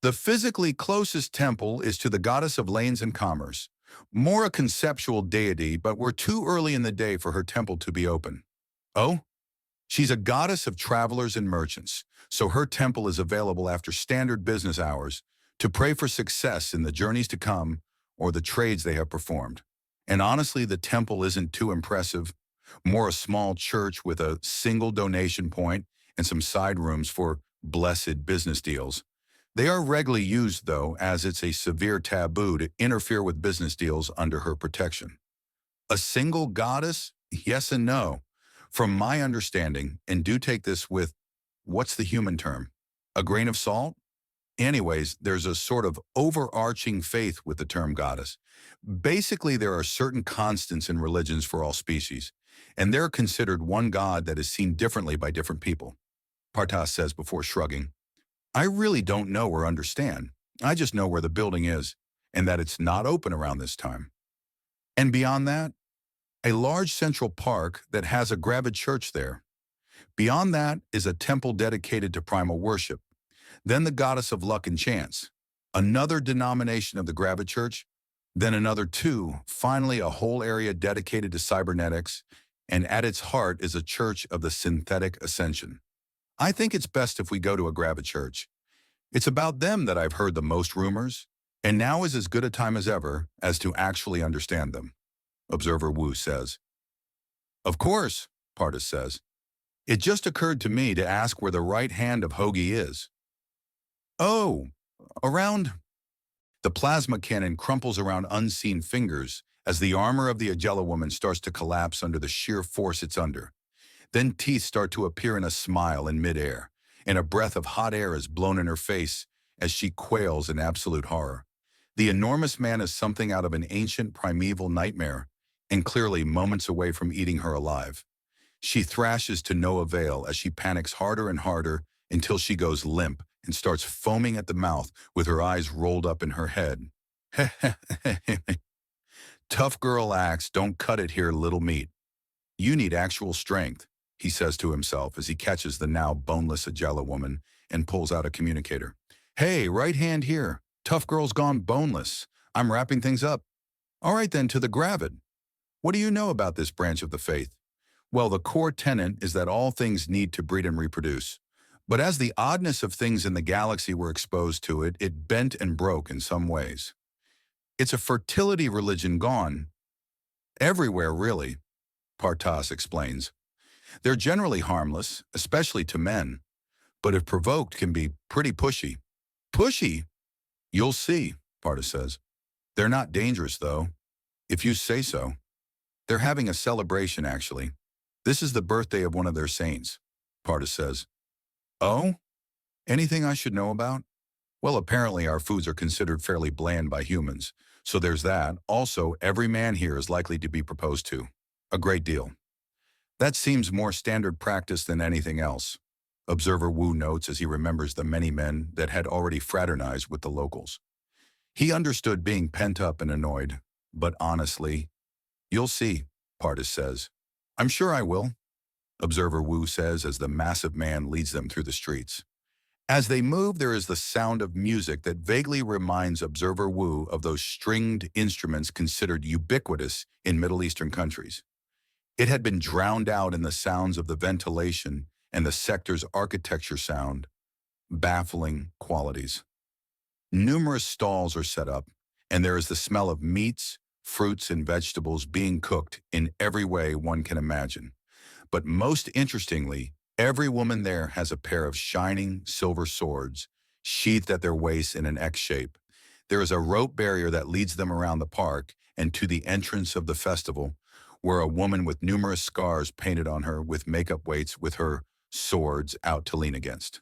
The physically closest temple is to the goddess of lanes and commerce. More a conceptual deity, but we're too early in the day for her temple to be open. Oh? She's a goddess of travelers and merchants, so her temple is available after standard business hours to pray for success in the journeys to come or the trades they have performed. And honestly, the temple isn't too impressive. More a small church with a single donation point and some side rooms for blessed business deals. They are regularly used, though, as it's a severe taboo to interfere with business deals under her protection. A single goddess? Yes and no. From my understanding, and do take this with, what's the human term? A grain of salt? Anyways, there's a sort of overarching faith with the term goddess. Basically, there are certain constants in religions for all species, and they're considered one god that is seen differently by different people. Partas says before shrugging. I really don't know or understand. I just know where the building is, and that it's not open around this time. And beyond that, a large central park that has a gravid church there. Beyond that is a temple dedicated to primal worship. Then the goddess of luck and chance, another denomination of the gravid church, then another two, finally a whole area dedicated to cybernetics, and at its heart is a church of the synthetic ascension. I think it's best if we go to a gravid church. It's about them that I've heard the most rumors, and now is as good a time as ever as to actually understand them, Observer Wu says. Of course, Partas says. It just occurred to me to ask where the right hand of Hoagie is. Oh, around. The plasma cannon crumples around unseen fingers as the armor of the Agella woman starts to collapse under the sheer force it's under. Then teeth start to appear in a smile in midair, and a breath of hot air is blown in her face as she quails in absolute horror. The enormous man is something out of an ancient primeval nightmare, and clearly moments away from eating her alive. She thrashes to no avail as she panics harder and harder until she goes limp and starts foaming at the mouth with her eyes rolled up in her head. Tough girl acts, don't cut it here, little meat. You need actual strength, he says to himself as he catches the now boneless Agella woman and pulls out a communicator. Hey, right hand here. Tough girl's gone boneless. I'm wrapping things up. All right then, to the gravid. What do you know about this branch of the faith? Well, the core tenet is that all things need to breed and reproduce. But as the oddness of things in the galaxy were exposed to it, it bent and broke in some ways. It's a fertility religion gone everywhere, really, Partas explains. They're generally harmless, especially to men, but if provoked can be pretty pushy. Pushy? You'll see, Partas says. They're not dangerous, though, if you say so. They're having a celebration, actually. This is the birthday of one of their saints, Partas says. Oh? Anything I should know about? Well, apparently our foods are considered fairly bland by humans, so there's that. Also, every man here is likely to be proposed to. A great deal. That seems more standard practice than anything else, Observer Wu notes as he remembers the many men that had already fraternized with the locals. He understood being pent up and annoyed, but honestly, "You'll see," Partis says. "I'm sure I will," Observer Wu says as the massive man leads them through the streets. As they move, there is the sound of music that vaguely reminds Observer Wu of those stringed instruments considered ubiquitous in Middle Eastern countries. It had been drowned out in the sounds of the ventilation and the sector's architecture sound, baffling qualities. Numerous stalls are set up, and there is the smell of meats, fruits, and vegetables being cooked in every way one can imagine. But most interestingly, every woman there has a pair of shining silver swords, sheathed at their waists in an X shape. There is a rope barrier that leads them around the park and to the entrance of the festival, where a woman with numerous scars painted on her with makeup waits with her swords out to lean against.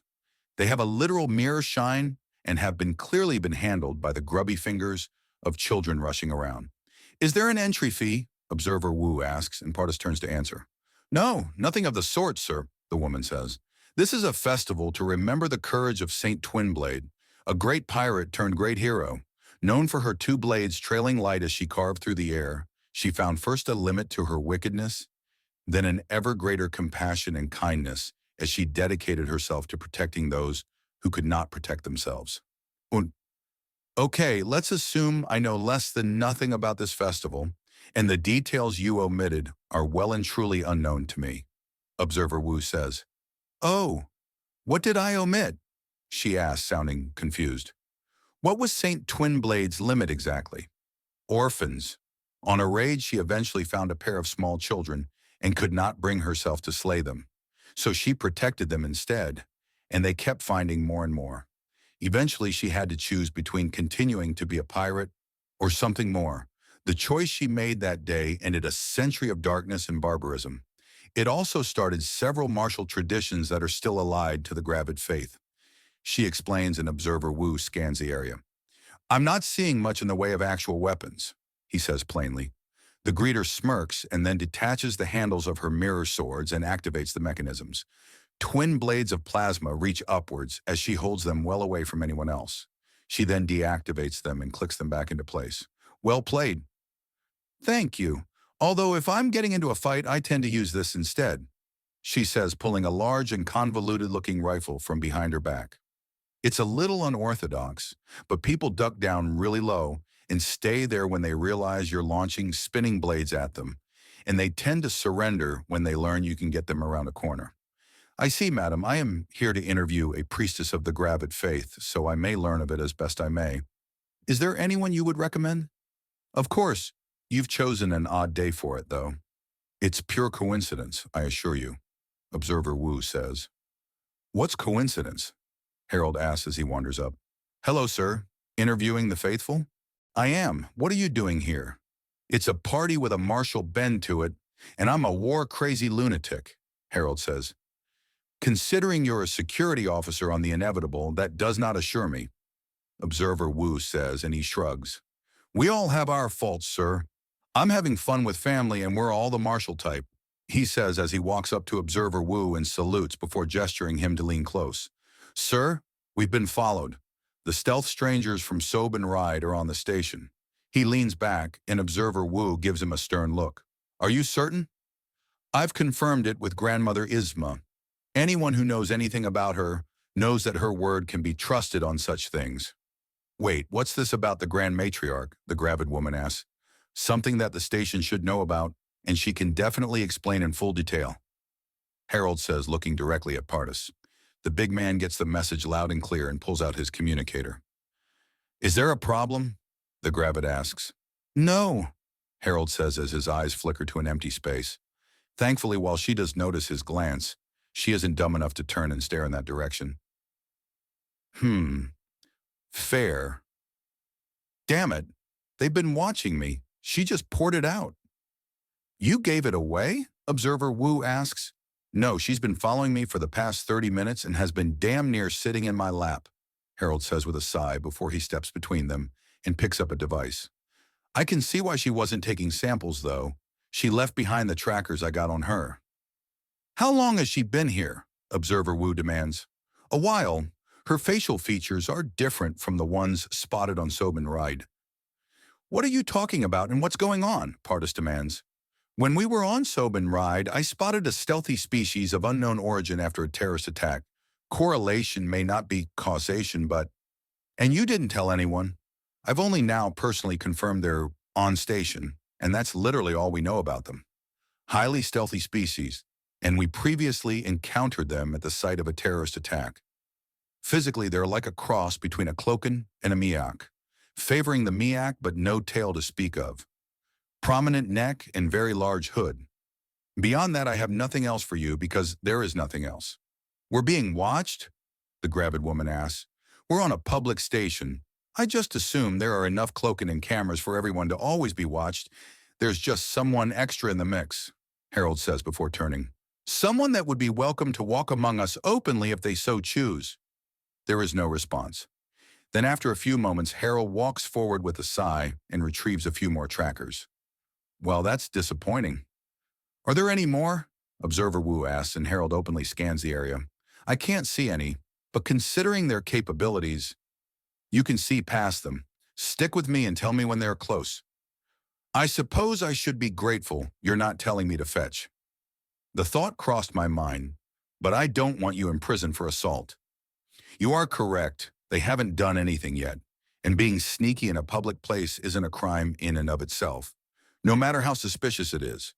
They have a literal mirror shine and have clearly been handled by the grubby fingers of children rushing around. "Is there an entry fee?" Observer Wu asks, and Partis turns to answer. "No, nothing of the sort, sir," the woman says. "This is a festival to remember the courage of Saint Twinblade, a great pirate turned great hero. Known for her two blades trailing light as she carved through the air, she found first a limit to her wickedness, then an ever greater compassion and kindness as she dedicated herself to protecting those who could not protect themselves." Okay, let's assume I know less than nothing about this festival, and the details you omitted are well and truly unknown to me, Observer Wu says. "Oh, what did I omit?" she asked, sounding confused. "What was Saint Twinblade's limit exactly?" "Orphans. On a raid, she eventually found a pair of small children and could not bring herself to slay them. So she protected them instead, and they kept finding more and more. Eventually, she had to choose between continuing to be a pirate or something more. The choice she made that day ended a century of darkness and barbarism. It also started several martial traditions that are still allied to the Gravid faith," she explains, and Observer Wu scans the area. "I'm not seeing much in the way of actual weapons," he says plainly. The greeter smirks and then detaches the handles of her mirror swords and activates the mechanisms. Twin blades of plasma reach upwards as she holds them well away from anyone else. She then deactivates them and clicks them back into place. "Well played." "Thank you. Although if I'm getting into a fight, I tend to use this instead," she says, pulling a large and convoluted-looking rifle from behind her back. It's a little unorthodox, but people duck down really low and stay there when they realize you're launching spinning blades at them, and they tend to surrender when they learn you can get them around a corner. "I see, madam. I am here to interview a priestess of the Gravid faith, so I may learn of it as best I may. Is there anyone you would recommend?" "Of course. You've chosen an odd day for it, though." "It's pure coincidence, I assure you," Observer Wu says. "What's coincidence?" Harold asks as he wanders up. "Hello, sir. Interviewing the faithful?" "I am. What are you doing here?" "It's a party with a martial bend to it, and I'm a war-crazy lunatic," Harold says. "Considering you're a security officer on the inevitable, that does not assure me," Observer Wu says, and he shrugs. "We all have our faults, sir. I'm having fun with family, and we're all the martial type," he says as he walks up to Observer Wu and salutes before gesturing him to lean close. "Sir, we've been followed. The stealth strangers from Sob and Ride are on the station." He leans back, and Observer Wu gives him a stern look. "Are you certain?" "I've confirmed it with Grandmother Isma. Anyone who knows anything about her knows that her word can be trusted on such things." "Wait, what's this about the Grand Matriarch?" the Gravid woman asks. "Something that the station should know about, and she can definitely explain in full detail," Harold says, looking directly at Partis. The big man gets the message loud and clear and pulls out his communicator. "Is there a problem?" the Gravid asks. "No," Harold says as his eyes flicker to an empty space. Thankfully, while she does notice his glance, she isn't dumb enough to turn and stare in that direction. Fair. Damn it. They've been watching me. She just poured it out." "You gave it away?" Observer Wu asks. "No, she's been following me for the past 30 minutes and has been damn near sitting in my lap," Harold says with a sigh before he steps between them and picks up a device. "I can see why she wasn't taking samples, though. She left behind the trackers I got on her." How long has she been here? Observer Wu demands. A while. Her facial features are different from the ones spotted on Sobin Ride. What are you talking about and what's going on? Partis demands. When we were on Sobin Ride, I spotted a stealthy species of unknown origin after a terrorist attack. Correlation may not be causation, but... And you didn't tell anyone. I've only now personally confirmed they're on station, and that's literally all we know about them. Highly stealthy species, and we previously encountered them at the site of a terrorist attack. Physically, they're like a cross between a Cloaken and a Miak, favoring the Miak but no tail to speak of. Prominent neck and very large hood. Beyond that, I have nothing else for you because there is nothing else. We're being watched? The gravid woman asks. We're on a public station. I just assume there are enough Cloaken and cameras for everyone to always be watched. There's just someone extra in the mix, Harold says before turning. Someone that would be welcome to walk among us openly if they so choose. There is no response. Then after a few moments, Harold walks forward with a sigh and retrieves a few more trackers. Well, that's disappointing. Are there any more? Observer Wu asks, and Harold openly scans the area. I can't see any, but considering their capabilities, you can see past them. Stick with me and tell me when they're close. I suppose I should be grateful you're not telling me to fetch. The thought crossed my mind, but I don't want you in prison for assault. You are correct. They haven't done anything yet, and being sneaky in a public place isn't a crime in and of itself, no matter how suspicious it is.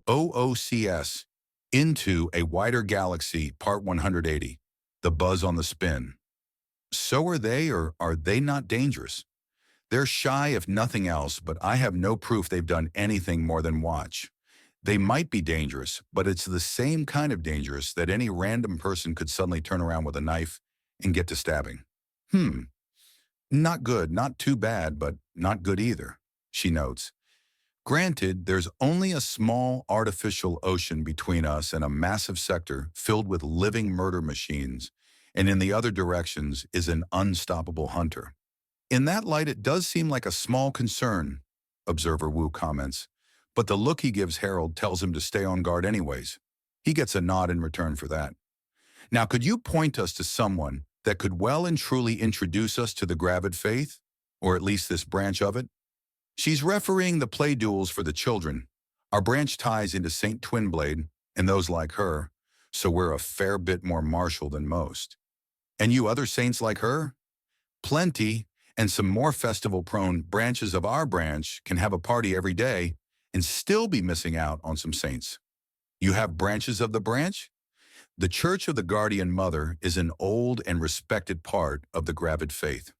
OOCS, Into a Wider Galaxy, Part 180, The Buzz on the Spin. So are they, or are they not dangerous? They're shy if nothing else, but I have no proof they've done anything more than watch. They might be dangerous, but it's the same kind of dangerous that any random person could suddenly turn around with a knife and get to stabbing. Not good, not too bad, but not good either, she notes. Granted, there's only a small artificial ocean between us and a massive sector filled with living murder machines, and in the other directions is an unstoppable hunter. In that light, it does seem like a small concern, Observer Wu comments, but the look he gives Harold tells him to stay on guard anyways. He gets a nod in return for that. Now, could you point us to someone that could well and truly introduce us to the Gravid faith, or at least this branch of it? She's refereeing the play duels for the children. Our branch ties into St. Twinblade and those like her, so we're a fair bit more martial than most. And you other saints like her? Plenty, and some more festival-prone branches of our branch can have a party every day and still be missing out on some saints. You have branches of the branch? The Church of the Guardian Mother is an old and respected part of the Gravid faith.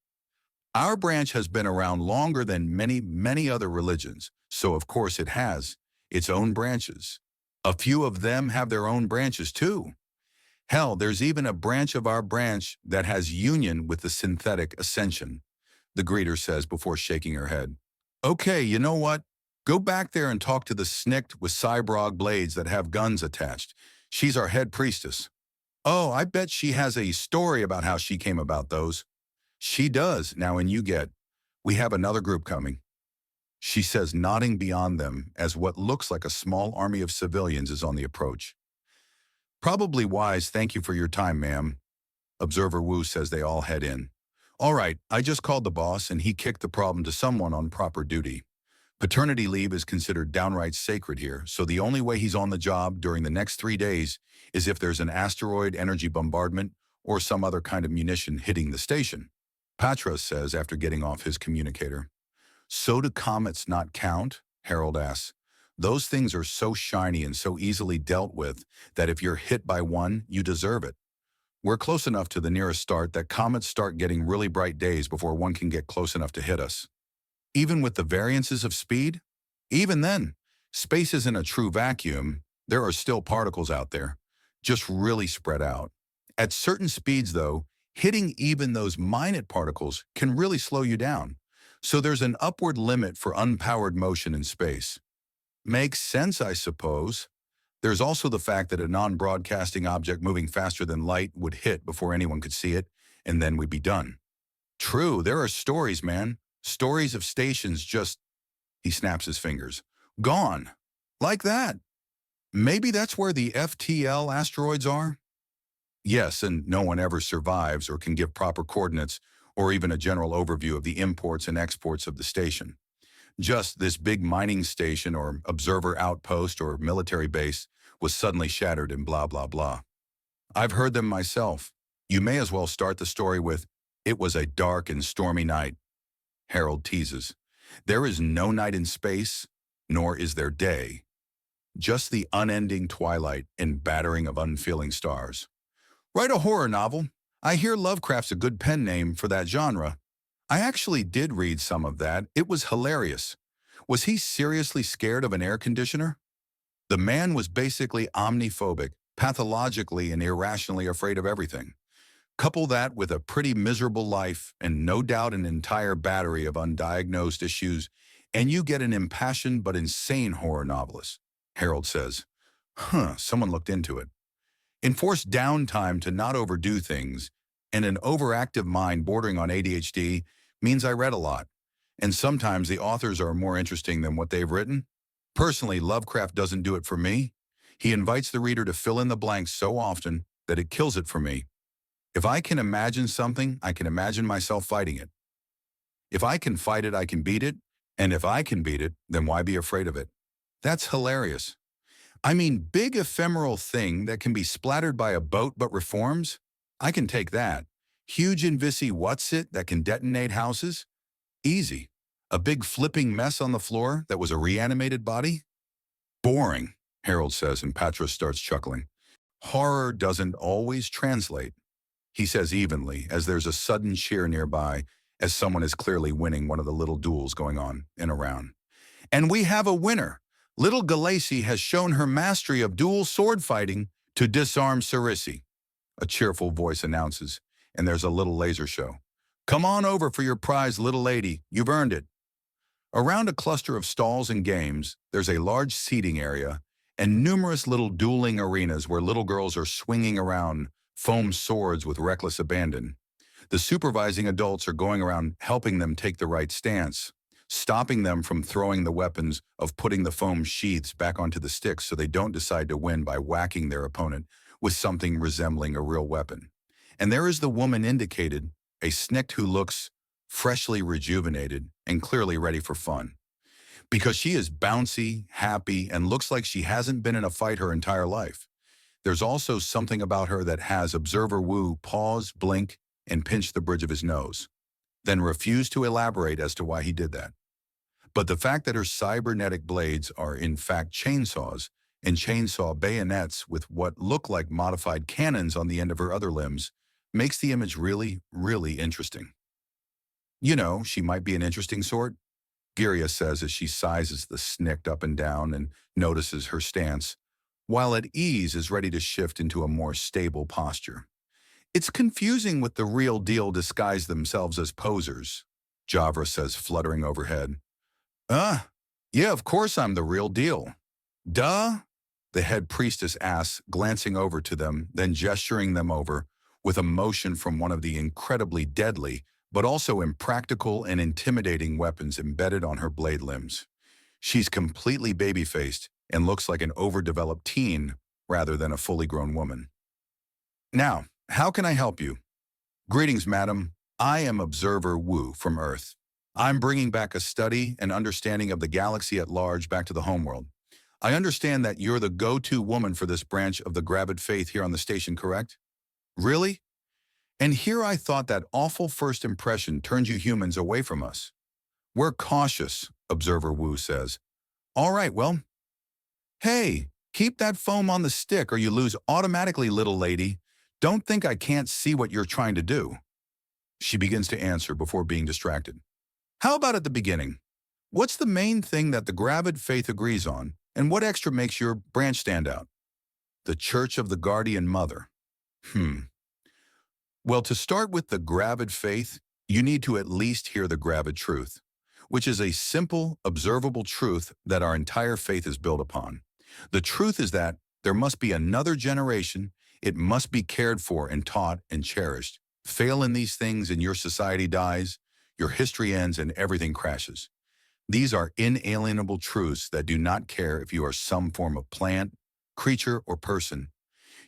Our branch has been around longer than many other religions, so of course it has its own branches. A few of them have their own branches too. Hell, there's even a branch of our branch that has union with the synthetic ascension, the greeter says before shaking her head. Okay, you know what? Go back there and talk to the snicked with cybrog blades that have guns attached. She's our head priestess. Oh, I bet she has a story about how she came about those. She does, now and you get. We have another group coming. She says, nodding beyond them as what looks like a small army of civilians is on the approach. Probably wise, thank you for your time, ma'am. Observer Wu says they all head in. All right, I just called the boss and he kicked the problem to someone on proper duty. Paternity leave is considered downright sacred here, so the only way he's on the job during the next 3 days is if there's an asteroid energy bombardment or some other kind of munition hitting the station. Patras says after getting off his communicator. So do comets not count? Harold asks. Those things are so shiny and so easily dealt with that if you're hit by one, you deserve it. We're close enough to the nearest start that comets start getting really bright days before one can get close enough to hit us. Even with the variances of speed? Even then, space isn't a true vacuum. There are still particles out there, just really spread out. At certain speeds, though, hitting even those minute particles can really slow you down. So there's an upward limit for unpowered motion in space. Makes sense, I suppose. There's also the fact that a non-broadcasting object moving faster than light would hit before anyone could see it, and then we'd be done. True, there are stories, man. Stories of stations just He snaps his fingers. Gone. Like that. Maybe that's where the FTL asteroids are? Yes, and no one ever survives or can give proper coordinates or even a general overview of the imports and exports of the station. Just this big mining station or observer outpost or military base was suddenly shattered and blah, blah, blah. I've heard them myself. You may as well start the story with, "It was a dark and stormy night." Harold teases. There is no night in space, nor is there day. Just the unending twilight and battering of unfeeling stars. Write a horror novel. I hear Lovecraft's a good pen name for that genre. I actually did read some of that. It was hilarious. Was he seriously scared of an air conditioner? The man was basically omniphobic, pathologically and irrationally afraid of everything. Couple that with a pretty miserable life and no doubt an entire battery of undiagnosed issues, and you get an impassioned but insane horror novelist. Harold says, someone looked into it. Enforced downtime to not overdo things, and an overactive mind bordering on ADHD means I read a lot. And sometimes the authors are more interesting than what they've written. Personally, Lovecraft doesn't do it for me. He invites the reader to fill in the blanks so often that it kills it for me. If I can imagine something, I can imagine myself fighting it. If I can fight it, I can beat it. And if I can beat it, then why be afraid of it? That's hilarious. I mean, big ephemeral thing that can be splattered by a boat but reforms? I can take that. Huge invisi what's-it that can detonate houses? Easy. A big flipping mess on the floor that was a reanimated body? Boring, Harold says, and Patros starts chuckling. Horror doesn't always translate, he says evenly, as there's a sudden cheer nearby, as someone is clearly winning one of the little duels going on and around. And we have a winner. Little Galacy has shown her mastery of dual sword fighting to disarm Cerisi. A cheerful voice announces, and there's a little laser show. Come on over for your prize, little lady. You've earned it. Around a cluster of stalls and games, there's a large seating area and numerous little dueling arenas where little girls are swinging around foam swords with reckless abandon. The supervising adults are going around helping them take the right stance, stopping them from throwing the weapons of putting the foam sheaths back onto the sticks so they don't decide to win by whacking their opponent with something resembling a real weapon. And there is the woman indicated, a snikt who looks freshly rejuvenated and clearly ready for fun. Because she is bouncy, happy, and looks like she hasn't been in a fight her entire life. There's also something about her that has Observer Wu pause, blink, and pinch the bridge of his nose, then refuse to elaborate as to why he did that. But the fact that her cybernetic blades are in fact chainsaws and chainsaw bayonets with what look like modified cannons on the end of her other limbs makes the image really, really interesting. You know, she might be an interesting sort, Giria says as she sizes the snikt up and down and notices her stance, while at ease is ready to shift into a more stable posture. It's confusing with the real deal disguise themselves as posers, Javra says, fluttering overhead. Yeah, of course I'm the real deal. Duh, the head priestess asks, glancing over to them, then gesturing them over with a motion from one of the incredibly deadly, but also impractical and intimidating weapons embedded on her blade limbs. She's completely baby-faced and looks like an overdeveloped teen rather than a fully grown woman. Now, how can I help you? Greetings, madam. I am Observer Wu from Earth. I'm bringing back a study and understanding of the galaxy at large back to the homeworld. I understand that you're the go-to woman for this branch of the Gravid faith here on the station, correct? Really? And here I thought that awful first impression turned you humans away from us. We're cautious, Observer Wu says. All right, well. Hey, keep that foam on the stick or you lose automatically, little lady. Don't think I can't see what you're trying to do. She begins to answer before being distracted. How about at the beginning? What's the main thing that the Gravid faith agrees on, and what extra makes your branch stand out? The Church of the Guardian Mother. Well, to start with the Gravid faith, you need to at least hear the Gravid truth, which is a simple, observable truth that our entire faith is built upon. The truth is that there must be another generation, it must be cared for and taught and cherished. Fail in these things and your society dies, your history ends and everything crashes. These are inalienable truths that do not care if you are some form of plant, creature, or person.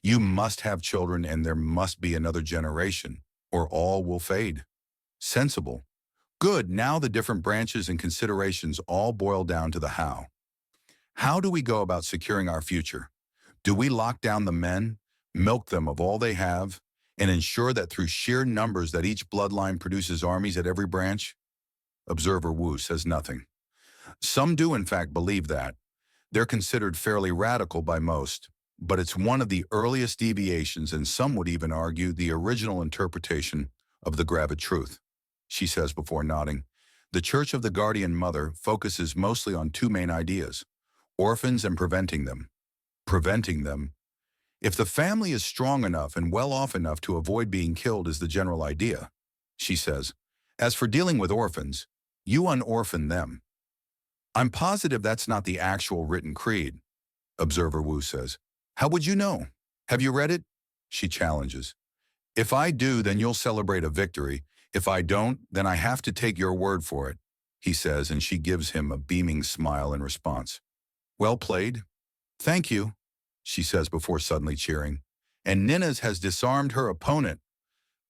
You must have children and there must be another generation, or all will fade. Sensible. Good, now the different branches and considerations all boil down to the how. How do we go about securing our future? Do we lock down the men, milk them of all they have, and ensure that through sheer numbers that each bloodline produces armies at every branch? Observer Wu says nothing. Some do in fact believe that. They're considered fairly radical by most, but it's one of the earliest deviations and some would even argue the original interpretation of the gravid truth. She says before nodding, the Church of the Guardian Mother focuses mostly on two main ideas, orphans and preventing them. Preventing them. If the family is strong enough and well off enough to avoid being killed is the general idea, she says. As for dealing with orphans, you unorphan them. I'm positive that's not the actual written creed, Observer Wu says. How would you know? Have you read it? She challenges. If I do, then you'll celebrate a victory. If I don't, then I have to take your word for it, he says, and she gives him a beaming smile in response. Well played. Thank you, she says before suddenly cheering. And Ninaz has disarmed her opponent.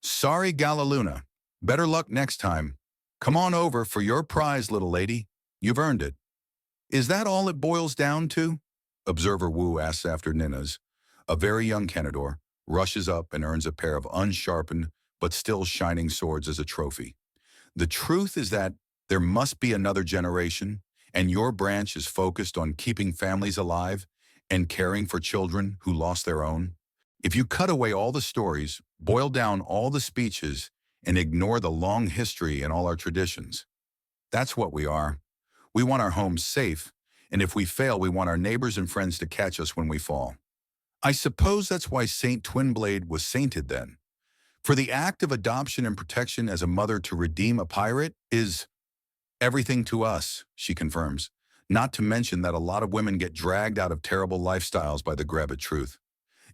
Sorry, Galaluna. Better luck next time. Come on over for your prize, little lady. You've earned it. Is that all it boils down to? Observer Wu asks after Ninaz. A very young Kenador rushes up and earns a pair of unsharpened but still shining swords as a trophy. The truth is that there must be another generation, and your branch is focused on keeping families alive and caring for children who lost their own. If you cut away all the stories, boil down all the speeches, and ignore the long history and all our traditions, that's what we are. We want our homes safe, and if we fail, we want our neighbors and friends to catch us when we fall. I suppose that's why Saint Twinblade was sainted then. For the act of adoption and protection as a mother to redeem a pirate is everything to us, she confirms, not to mention that a lot of women get dragged out of terrible lifestyles by the gravid truth.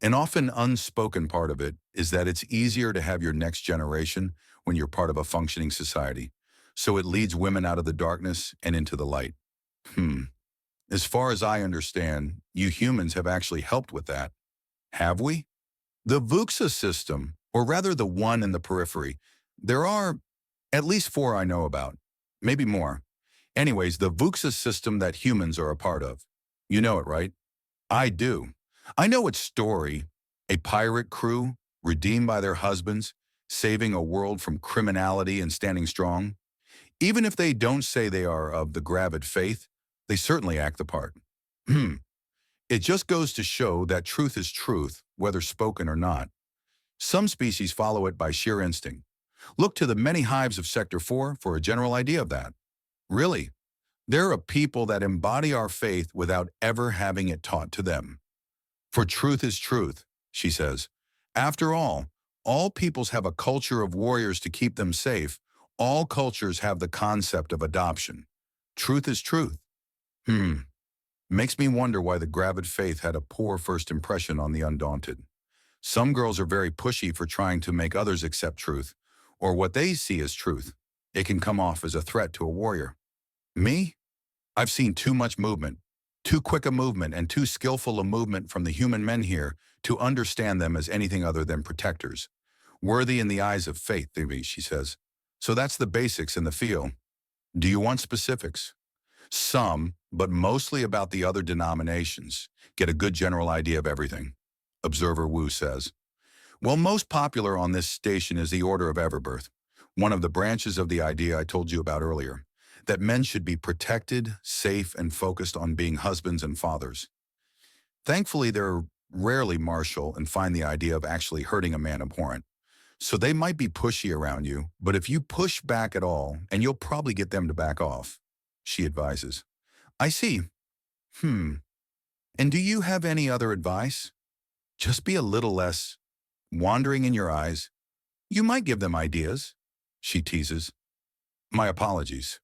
An often unspoken part of it is that it's easier to have your next generation when you're part of a functioning society, so it leads women out of the darkness and into the light. As far as I understand, you humans have actually helped with that. Have we? The VUCSA system, or rather the one in the periphery, there are at least 4 I know about, maybe more. Anyways, the VUCSA system that humans are a part of. You know it, right? I do. I know its story, a pirate crew redeemed by their husbands, saving a world from criminality and standing strong. Even if they don't say they are of the gravid faith, they certainly act the part. It just goes to show that truth is truth, whether spoken or not. Some species follow it by sheer instinct. Look to the many hives of Sector 4 for a general idea of that. Really, there are people that embody our faith without ever having it taught to them. For truth is truth, she says. After all peoples have a culture of warriors to keep them safe. All cultures have the concept of adoption. Truth is truth. Makes me wonder why the gravid faith had a poor first impression on the undaunted. Some girls are very pushy for trying to make others accept truth, or what they see as truth. It can come off as a threat to a warrior. Me? I've seen too much movement, too quick a movement and too skillful a movement from the human men here to understand them as anything other than protectors. Worthy in the eyes of faith, she says. So that's the basics in the field. Do you want specifics? Some, but mostly about the other denominations. Get a good general idea of everything. Observer Wu says. Well, most popular on this station is the Order of Everbirth, one of the branches of the idea I told you about earlier, that men should be protected, safe, and focused on being husbands and fathers. Thankfully, they're rarely martial and find the idea of actually hurting a man abhorrent. So they might be pushy around you, but if you push back at all, and you'll probably get them to back off, she advises. I see. And do you have any other advice? Just be a little less wandering in your eyes. You might give them ideas, she teases. My apologies.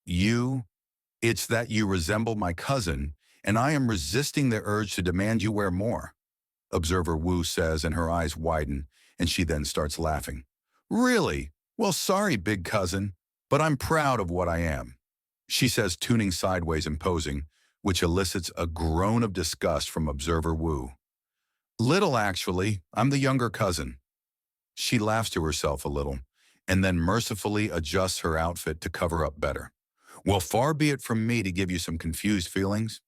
It's that you resemble my cousin, and I am resisting the urge to demand you wear more, Observer Wu says, and her eyes widen, and she then starts laughing. Really? Well, sorry, big cousin, but I'm proud of what I am. she says, tuning sideways and posing, which elicits a groan of disgust from observer Wu. Little, actually. I'm the younger cousin. She laughs to herself a little, and then mercifully adjusts her outfit to cover up better. Well, far be it from me to give you some confused feelings.